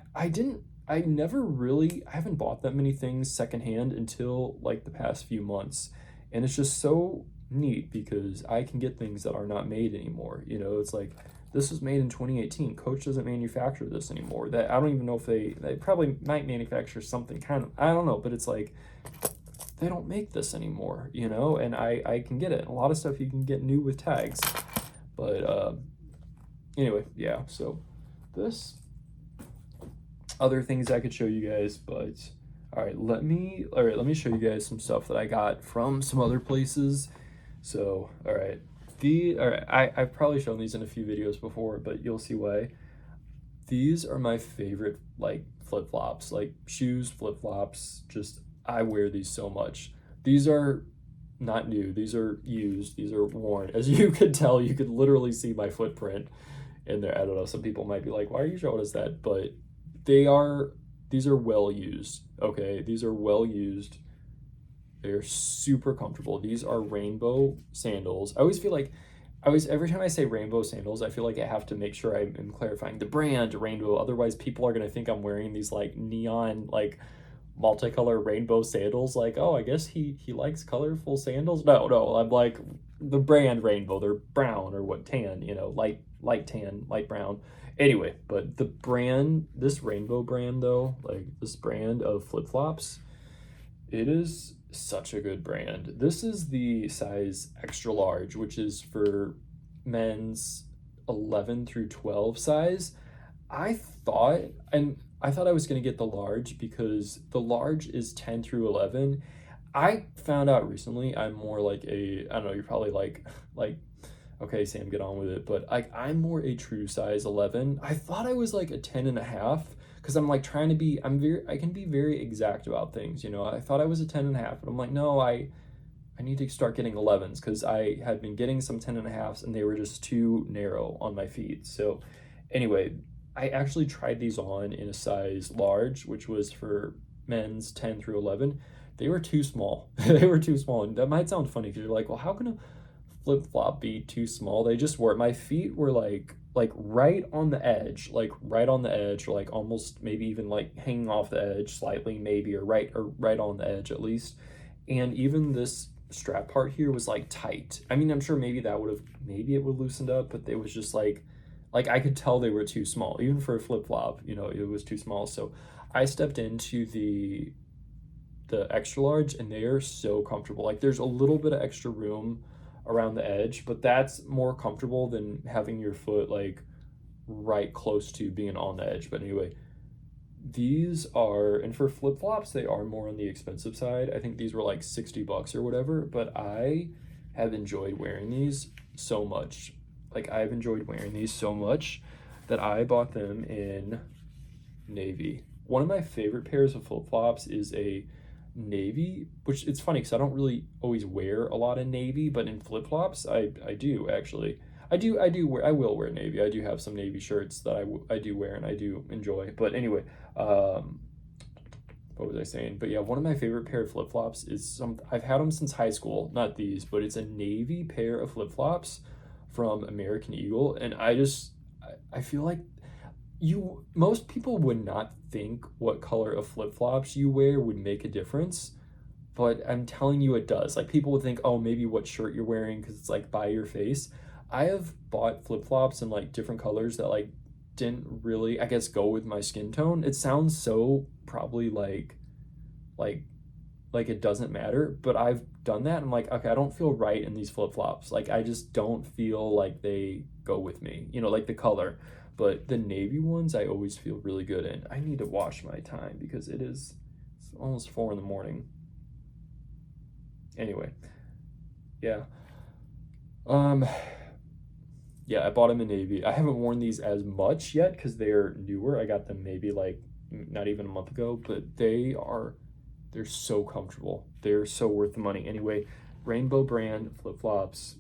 haven't bought that many things secondhand until like the past few months. And it's just so neat because I can get things that are not made anymore. You know, it's like, this was made in 2018. Coach doesn't manufacture this anymore. That, I don't even know if they probably might manufacture something kind of, I don't know, but it's like, they don't make this anymore, you know, and I can get it. A lot of stuff you can get new with tags. But anyway, yeah, so this, other things I could show you guys, but all right, let me show you guys some stuff that I got from some other places. So I've probably shown these in a few videos before, but you'll see why. These are my favorite like flip-flops, like shoes, flip-flops. Just, I wear these so much. These are not new, these are used, these are worn. As you could tell, you could literally see my footprint in there. I don't know, some people might be like, why are you showing us that? But these are well used, okay? These are well used. They're super comfortable. These are rainbow sandals. I always feel like, every time I say rainbow sandals, I feel like I have to make sure I'm clarifying the brand rainbow. Otherwise, people are gonna think I'm wearing these like neon, like multicolor rainbow sandals. Like, oh, I guess he likes colorful sandals. No, I'm like, the brand rainbow. They're brown or what, tan, you know, light tan, light brown. Anyway, but the brand, this rainbow brand though, like this brand of flip-flops, it is such a good brand. This is the size extra large, which is for men's 11 through 12 size. I thought I was going to get the large because the large is 10 through 11. I found out recently I'm more like I don't know, you're probably like, okay, Sam, get on with it. But I'm more a true size 11. I thought I was like a 10 and a half because I'm like trying to be, I can be very exact about things, you know. I thought I was a 10 and a half, but I'm like, no, I need to start getting 11s because I had been getting some 10 and a halves and they were just too narrow on my feet. So anyway, I actually tried these on in a size large, which was for men's 10 through 11. They were too small. They were too small. And that might sound funny because you're like, well, how can a flip-flop be too small? They just were. My feet were like right on the edge, or like almost maybe even like hanging off the edge slightly, maybe, or right on the edge at least. And even this strap part here was like tight. I mean, I'm sure maybe it would have loosened up, but it was just like like I could tell they were too small, even for a flip-flop, you know, it was too small. So I stepped into the extra large, and they are so comfortable. Like there's a little bit of extra room around the edge, but that's more comfortable than having your foot like right close to being on the edge. But anyway, these are, and for flip-flops they are more on the expensive side. I think these were like 60 bucks or whatever, but I have enjoyed wearing these so much. Like I've enjoyed wearing these so much that I bought them in navy. One of my favorite pairs of flip-flops is a navy, which it's funny because I don't really always wear a lot of navy, but in flip-flops I do actually. I will wear navy. I do have some navy shirts that I do wear and I do enjoy. But anyway, what was I saying? But yeah, one of my favorite pair of flip-flops is I've had them since high school, not these, but it's a navy pair of flip-flops from American Eagle, and I feel like most people would not think what color of flip-flops you wear would make a difference, but I'm telling you it does. Like people would think, oh, maybe what shirt you're wearing because it's like by your face. I have bought flip-flops in like different colors that like didn't really, I guess, go with my skin tone. It sounds so probably like like it doesn't matter, but I've done that. I'm like, okay, I don't feel right in these flip-flops. Like I just don't feel like they go with me, you know, like the color. But the navy ones I always feel really good in. I need to wash my time because it's almost 4 in the morning. Anyway, yeah. Yeah, I bought them in navy. I haven't worn these as much yet because they're newer. I got them maybe like not even a month ago, but they're so comfortable. They're so worth the money. Anyway, Rainbow brand flip-flops.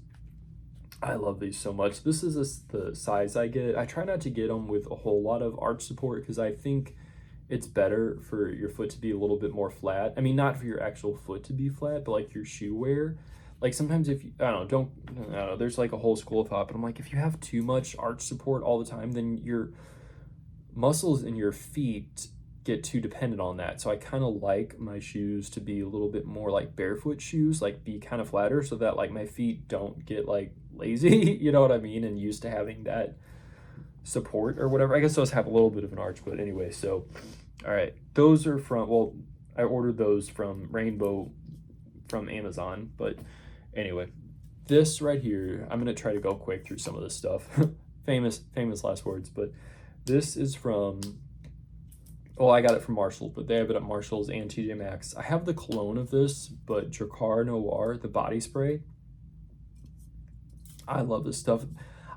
I love these so much. This is the size I get. I try not to get them with a whole lot of arch support because I think it's better for your foot to be a little bit more flat. I mean, not for your actual foot to be flat, but like your shoe wear. Like sometimes if you, I don't know, there's like a whole school of thought, but I'm like, if you have too much arch support all the time, then your muscles in your feet get too dependent on that. So I kind of like my shoes to be a little bit more like barefoot shoes, like be kind of flatter so that like my feet don't get like lazy, you know what I mean, and used to having that support or whatever. I guess those have a little bit of an arch, but anyway, so all right, those are from, well, I ordered those from Rainbow from Amazon, but anyway, this right here, I'm gonna try to go quick through some of this stuff. famous last words, but this is from, well, I got it from Marshalls, but they have it at Marshalls and TJ Maxx. I have the cologne of this, but Dracar Noir, the body spray. I love this stuff.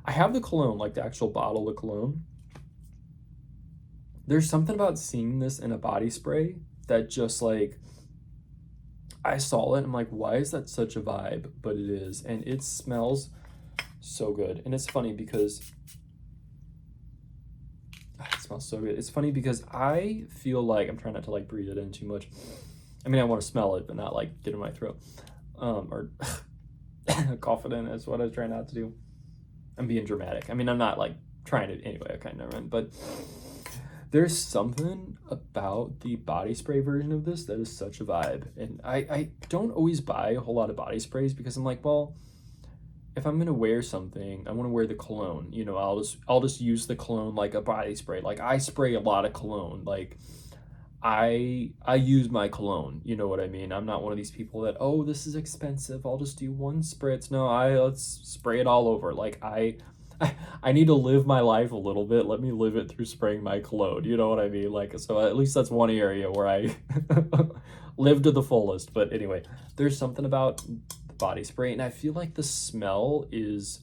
I have the cologne, like the actual bottle of cologne. There's something about seeing this in a body spray that just like, I saw it, I'm like, why is that such a vibe? But it is, and it smells so good. And it's funny because it smells so good. It's funny because I feel like, I'm trying not to like breathe it in too much. I mean, I want to smell it, but not like get in my throat. Or cough it in is what I was trying not to do. I'm being dramatic. I mean, I'm not like trying to, anyway, okay, never mind. But there's something about the body spray version of this that is such a vibe. And I don't always buy a whole lot of body sprays because I'm like, well, if I'm gonna wear something, I want to wear the cologne. You know, I'll just use the cologne like a body spray. Like I spray a lot of cologne. Like I use my cologne. You know what I mean? I'm not one of these people that, oh, this is expensive, I'll just do one spritz. No, let's spray it all over. Like I need to live my life a little bit. Let me live it through spraying my cologne. You know what I mean? Like, so at least that's one area where I live to the fullest. But anyway, there's something about body spray, and I feel like the smell is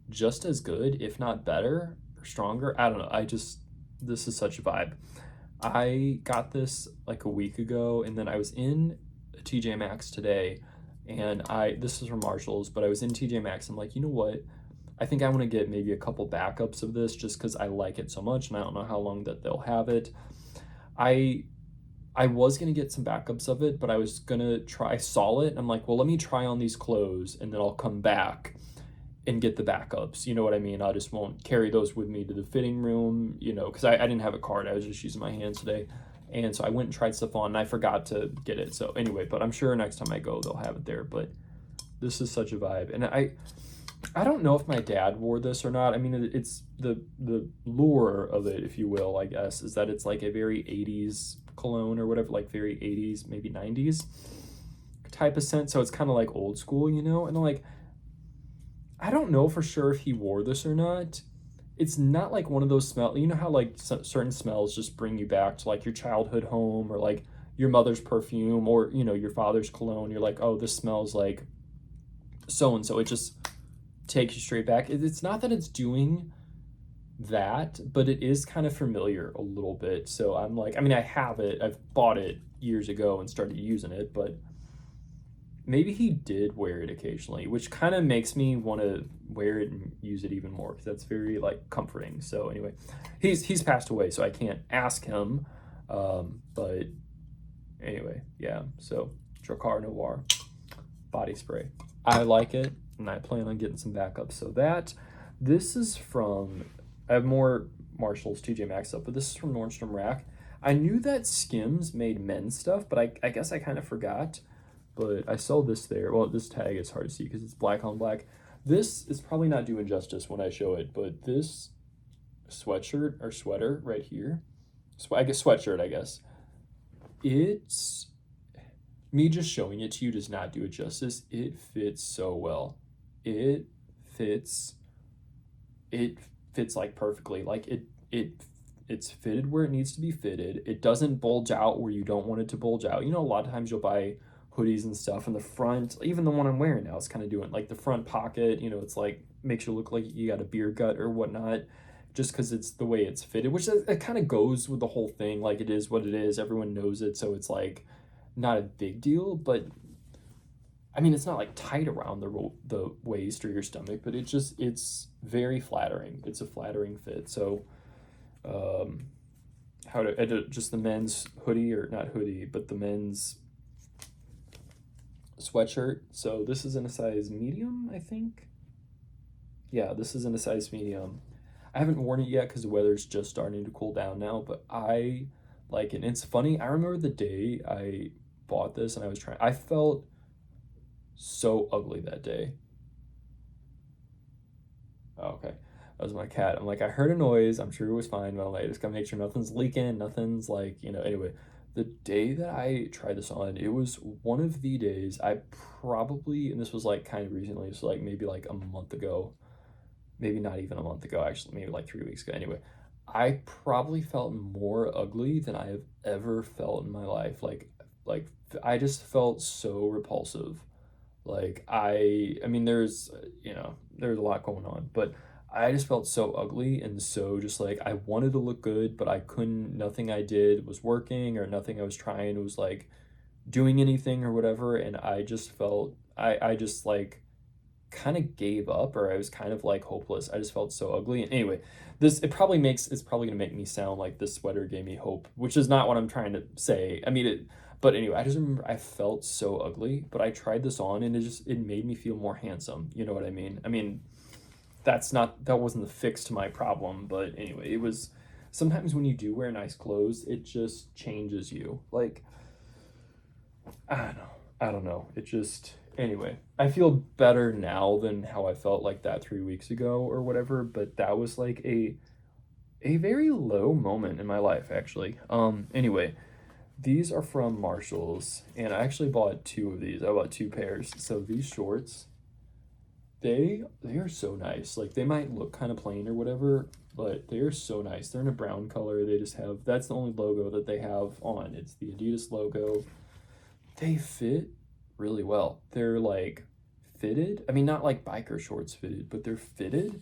just as good, if not better or stronger. I don't know. This is such a vibe. I got this like a week ago, and then I was in TJ Maxx today, and this is from Marshalls, but I was in TJ Maxx. I'm like, you know what? I think I want to get maybe a couple backups of this just because I like it so much, and I don't know how long that they'll have it. I was going to get some backups of it, but I was going to try, I saw it, and I'm like, well, let me try on these clothes, and then I'll come back and get the backups. You know what I mean? I just won't carry those with me to the fitting room, you know, because I didn't have a card. I was just using my hands today. And so I went and tried stuff on, and I forgot to get it. So anyway, but I'm sure next time I go, they'll have it there. But this is such a vibe. And I don't know if my dad wore this or not. I mean, it's the lure of it, if you will, I guess, is that it's like a very 80s cologne or whatever, like very 80s, maybe 90s type of scent. So it's kind of like old school, you know? And like, I don't know for sure if he wore this or not. It's not like one of those smells, you know how like certain smells just bring you back to like your childhood home or like your mother's perfume or, you know, your father's cologne. You're like, oh, this smells like so and so. It just takes you straight back. It's not that it's doing that, but it is kind of familiar a little bit. So I'm like, I mean, I have it. I've bought it years ago and started using it, but maybe he did wear it occasionally, which kind of makes me want to wear it and use it even more because that's very like comforting. So anyway, he's passed away, so I can't ask him. But anyway, yeah. So Dracar Noir body spray. I like it, and I plan on getting some backups. So this is from, I have more Marshalls TJ Maxx stuff, but this is from Nordstrom Rack. I knew that Skims made men's stuff, but I guess I kind of forgot. But I saw this there. Well, this tag is hard to see because it's black on black. This is probably not doing justice when I show it, but this sweatshirt or sweater right here, I guess sweatshirt, I guess, it's, me just showing it to you does not do it justice. It fits so well. It fits, it fits like perfectly. Like it's fitted where it needs to be fitted. It doesn't bulge out where you don't want it to bulge out. You know, a lot of times you'll buy hoodies and stuff in the front, even the one I'm wearing now, it's kind of doing like the front pocket, you know, it's like makes you look like you got a beer gut or whatnot, just because it's the way it's fitted, which it kind of goes with the whole thing. Like, it is what it is, everyone knows it, so it's like not a big deal. But I mean, it's not like tight around the waist or your stomach, but it's very flattering. It's a flattering fit. So how to edit just the men's hoodie, or not hoodie, but the men's sweatshirt. So this is in a size medium, I think. Yeah, this is in a size medium. I haven't worn it yet because the weather's just starting to cool down now, but I like it. And it's funny, I remember the day I bought this and I felt so ugly that day. Oh, okay. That was my cat. I'm like, I heard a noise. I'm sure it was fine, but I'm like, I just gotta make sure nothing's leaking, nothing's like, you know, anyway. The day that I tried this on, it was one of the days I probably, and this was like kind of recently, so like maybe like a month ago, maybe not even a month ago, actually, maybe like 3 weeks ago. Anyway, I probably felt more ugly than I have ever felt in my life. Like I just felt so repulsive. Like I mean, you know, there's a lot going on, but I just felt so ugly and so just like I wanted to look good, but I couldn't. Nothing I did was working, or nothing I was trying was like doing anything or whatever. And I just felt I just like kind of gave up, or I was kind of like hopeless. I just felt so ugly. And anyway, it's probably gonna make me sound like this sweater gave me hope, which is not what I'm trying to say. I mean it, but anyway, I just remember I felt so ugly, but I tried this on and it made me feel more handsome. You know what I mean? I mean, that wasn't the fix to my problem, but anyway, it was, sometimes when you do wear nice clothes, it just changes you. Like, I don't know. It just, anyway, I feel better now than how I felt like that 3 weeks ago or whatever, but that was like a very low moment in my life, actually. Anyway, these are from Marshalls, and I actually bought two of these. I bought two pairs. So these shorts, they are so nice. Like, they might look kind of plain or whatever, but they are so nice. They're in a brown color. They just have, that's the only logo that they have on. It's the Adidas logo. They fit really well. They're like fitted. I mean, not like biker shorts fitted, but they're fitted.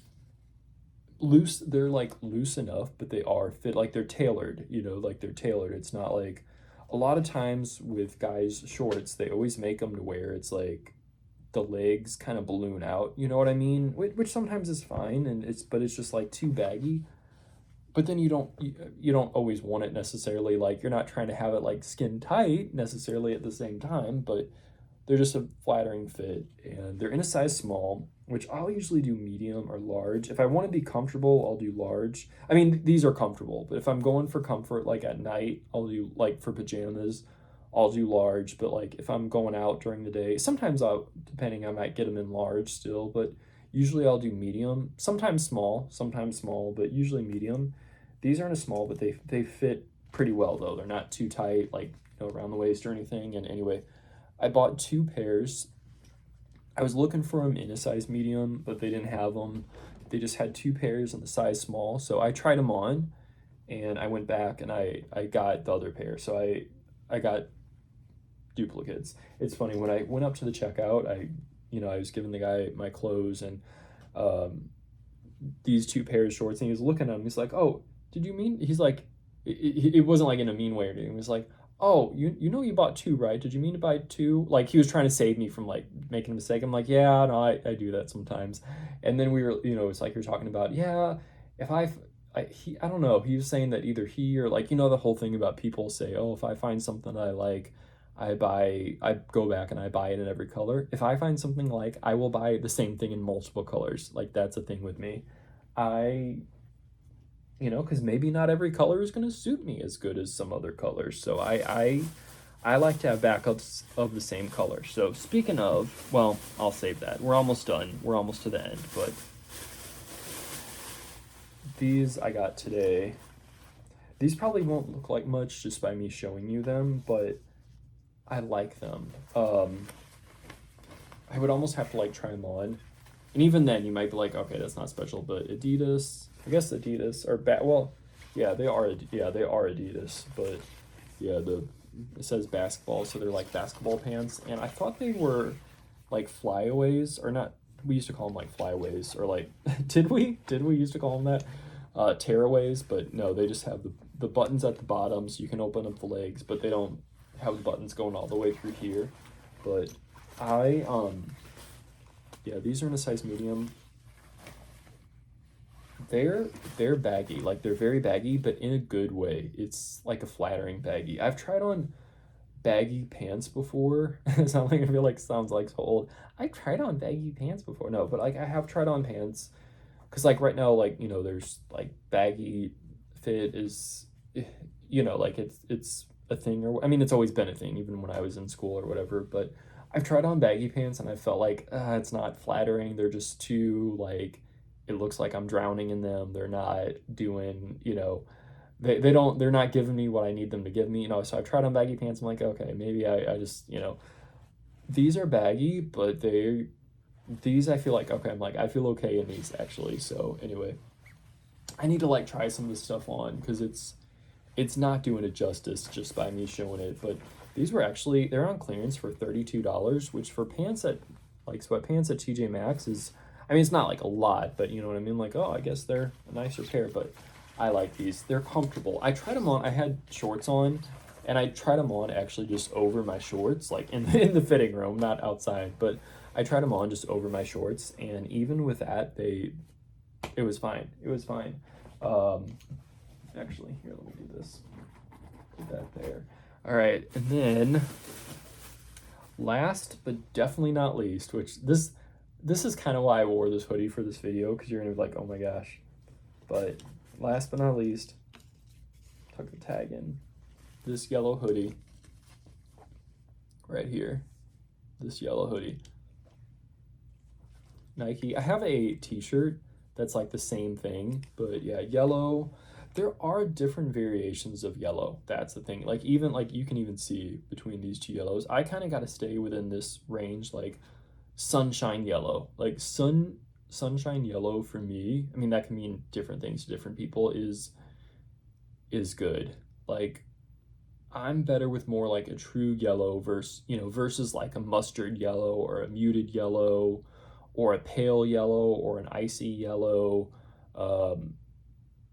Loose, they're like loose enough, but they are fit, like they're tailored, you know, like they're tailored. It's not like, a lot of times with guys' shorts, they always make them to where it's like the legs kind of balloon out, you know what I mean? Which sometimes is fine, and but it's just like too baggy. But then you don't always want it necessarily, like you're not trying to have it like skin tight necessarily at the same time, but they're just a flattering fit, and they're in a size small, which I'll usually do medium or large. If I want to be comfortable, I'll do large. I mean, these are comfortable, but if I'm going for comfort, like at night, I'll do, like for pajamas, I'll do large. But like if I'm going out during the day, sometimes depending, I might get them in large still. But Usually I'll do medium, sometimes small, but usually medium. These aren't a small, but they fit pretty well though. They're not too tight, like, you know, around the waist or anything. And anyway, I bought 2 pairs. I was looking for them in a size medium, but they didn't have them. They just had 2 pairs in the size small. So I tried them on, and I went back and I got the other pair. So I got duplicates. It's funny, when I went up to the checkout, I was giving the guy my clothes and um, these 2 pairs of shorts, and he was looking at them. He's like, "Oh, did you mean?" He's like, it wasn't like in a mean way or anything. He was like, "Oh, you know you bought 2, right? Did you mean to buy 2?" Like he was trying to save me from like making a mistake. I'm like, "Yeah, no, I do that sometimes." And then we were, it's like you're talking about, yeah, if I don't know. He was saying that either he or like, the whole thing about people say, "Oh, if I find something that I like, I go back and I buy it in every color." If I find something like, I will buy the same thing in multiple colors. Like that's a thing with me. I, because maybe not every color is going to suit me as good as some other colors. So I like to have backups of the same color. So speaking of, well, I'll save that. We're almost done. We're almost to the end, but these I got today. These probably won't look like much just by me showing you them, but I like them. I would almost have to like try them on. And even then you might be like, okay, that's not special, but Adidas, I guess Adidas are well, yeah, they are Adidas, but yeah, it says basketball, so they're like basketball pants, and I thought they were like flyaways, or not. We used to call them like flyaways, or like did we used to call them that, tearaways? But no, they just have the buttons at the bottom, so you can open up the legs, but they don't have the buttons going all the way through here. But I yeah, these are in a size medium. They're baggy, like they're very baggy, but in a good way. It's like a flattering baggy. I've tried on baggy pants before. Something I feel like sounds like so old. I've tried on baggy pants before. No, but like I have tried on pants, because like right now, like there's like baggy fit is, like it's a thing, or I mean it's always been a thing even when I was in school or whatever. But I've tried on baggy pants and I felt like it's not flattering. They're just too like, it looks like I'm drowning in them. They're not doing, they're not giving me what I need them to give me. So I've tried on baggy pants. I'm like, okay, maybe I just, these are baggy, but these I feel like, okay, I'm like, I feel okay in these actually. So anyway, I need to like try some of this stuff on, because it's not doing it justice just by me showing it. But these were actually, they're on clearance for $32, which for pants at like sweatpants at TJ Maxx is, I mean, it's not like a lot, but you know what I mean? Like, oh, I guess they're a nicer pair, but I like these. They're comfortable. I tried them on, I had shorts on, and I tried them on actually just over my shorts, like in the fitting room, not outside, but I tried them on just over my shorts, and even with that, it was fine. It was fine. Actually, here, let me do this. Put that there. All right, and then last but definitely not least, which this is kind of why I wore this hoodie for this video, because you're gonna be like, oh my gosh. But last but not least, tuck the tag in, this yellow hoodie right here. This yellow hoodie. Nike. I have a t-shirt that's like the same thing, but yeah, yellow. There are different variations of yellow. That's the thing. Like even like you can even see between these two yellows. I kind of got to stay within this range, like sunshine yellow. Like sunshine yellow for me, I mean that can mean different things to different people, is good. Like I'm better with more like a true yellow versus like a mustard yellow or a muted yellow or a pale yellow or an icy yellow.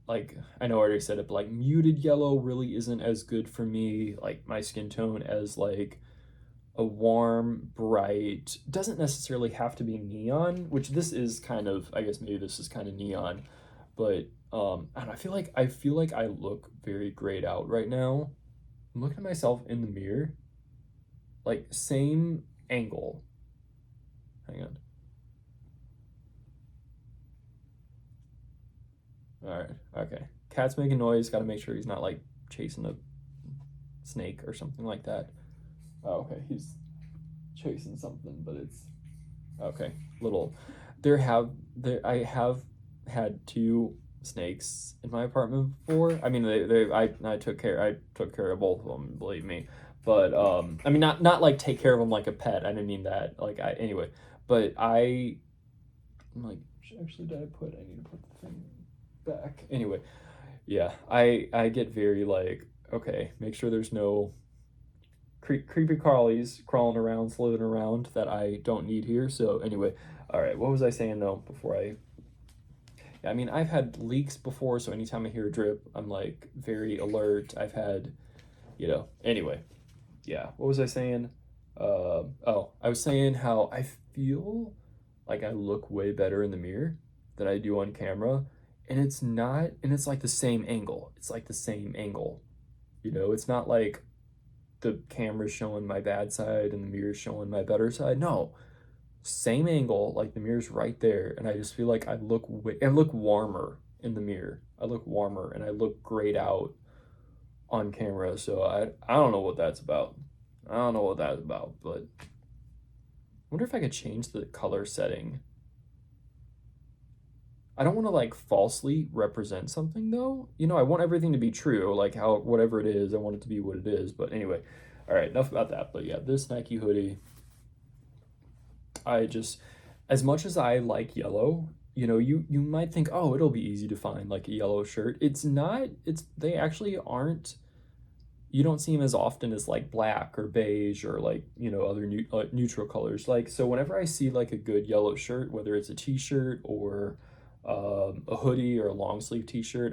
Like I know I already said it, but like muted yellow really isn't as good for me, like my skin tone, as like a warm, bright, doesn't necessarily have to be neon, which this is kind of, I guess maybe this is kind of neon, but I don't know, I feel like I look very grayed out right now. I'm looking at myself in the mirror, like same angle. Hang on. All right, okay. Cat's making noise, got to make sure he's not like chasing a snake or something like that. Oh, okay, he's chasing something, but it's okay. I have had two snakes in my apartment before. I mean, I took care of both of them, believe me. But I mean, not like take care of them like a pet. I didn't mean that. Like anyway. But I'm like, actually, I need to put the thing back. Anyway, yeah, I get very like, okay, make sure there's no creepy crawlies crawling around, slithering around that I don't need here. So anyway, all right, what was I saying though before I? Yeah, I mean, I've had leaks before, so anytime I hear a drip, I'm like very alert. I've had, anyway, yeah. What was I saying? Oh, I was saying how I feel like I look way better in the mirror than I do on camera, and it's not, and it's like the same angle. It's like the same angle. It's not like the camera's showing my bad side and the mirror's showing my better side. No, same angle, like the mirror's right there, and I just feel like I look warmer in the mirror. I look warmer and I look grayed out on camera. So I don't know what that's about. I don't know what that's about, but I wonder if I could change the color setting. I don't want to like falsely represent something though. I want everything to be true, like how whatever it is, I want it to be what it is. But anyway, all right, enough about that. But yeah, this Nike hoodie, I just, as much as I like yellow, you might think, oh, it'll be easy to find like a yellow shirt. It's not. They actually aren't. You don't see them as often as like black or beige or like other neutral colors. Like so, whenever I see like a good yellow shirt, whether it's a t-shirt or a hoodie or a long sleeve t-shirt,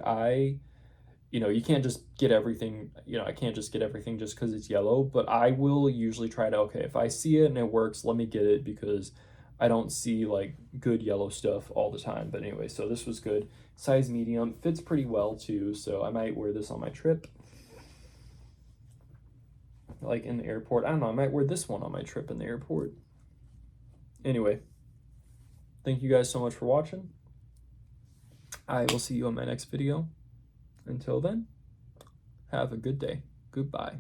you can't just get everything. I can't just get everything just because it's yellow. But I will usually try to, okay, if I see it and it works, let me get it because I don't see like good yellow stuff all the time. But anyway, so this was good. Size medium, fits pretty well too. So I might wear this on my trip. Like in the airport. I don't know, I might wear this one on my trip in the airport. Anyway, thank you guys so much for watching. I will see you on my next video. Until then, have a good day. Goodbye.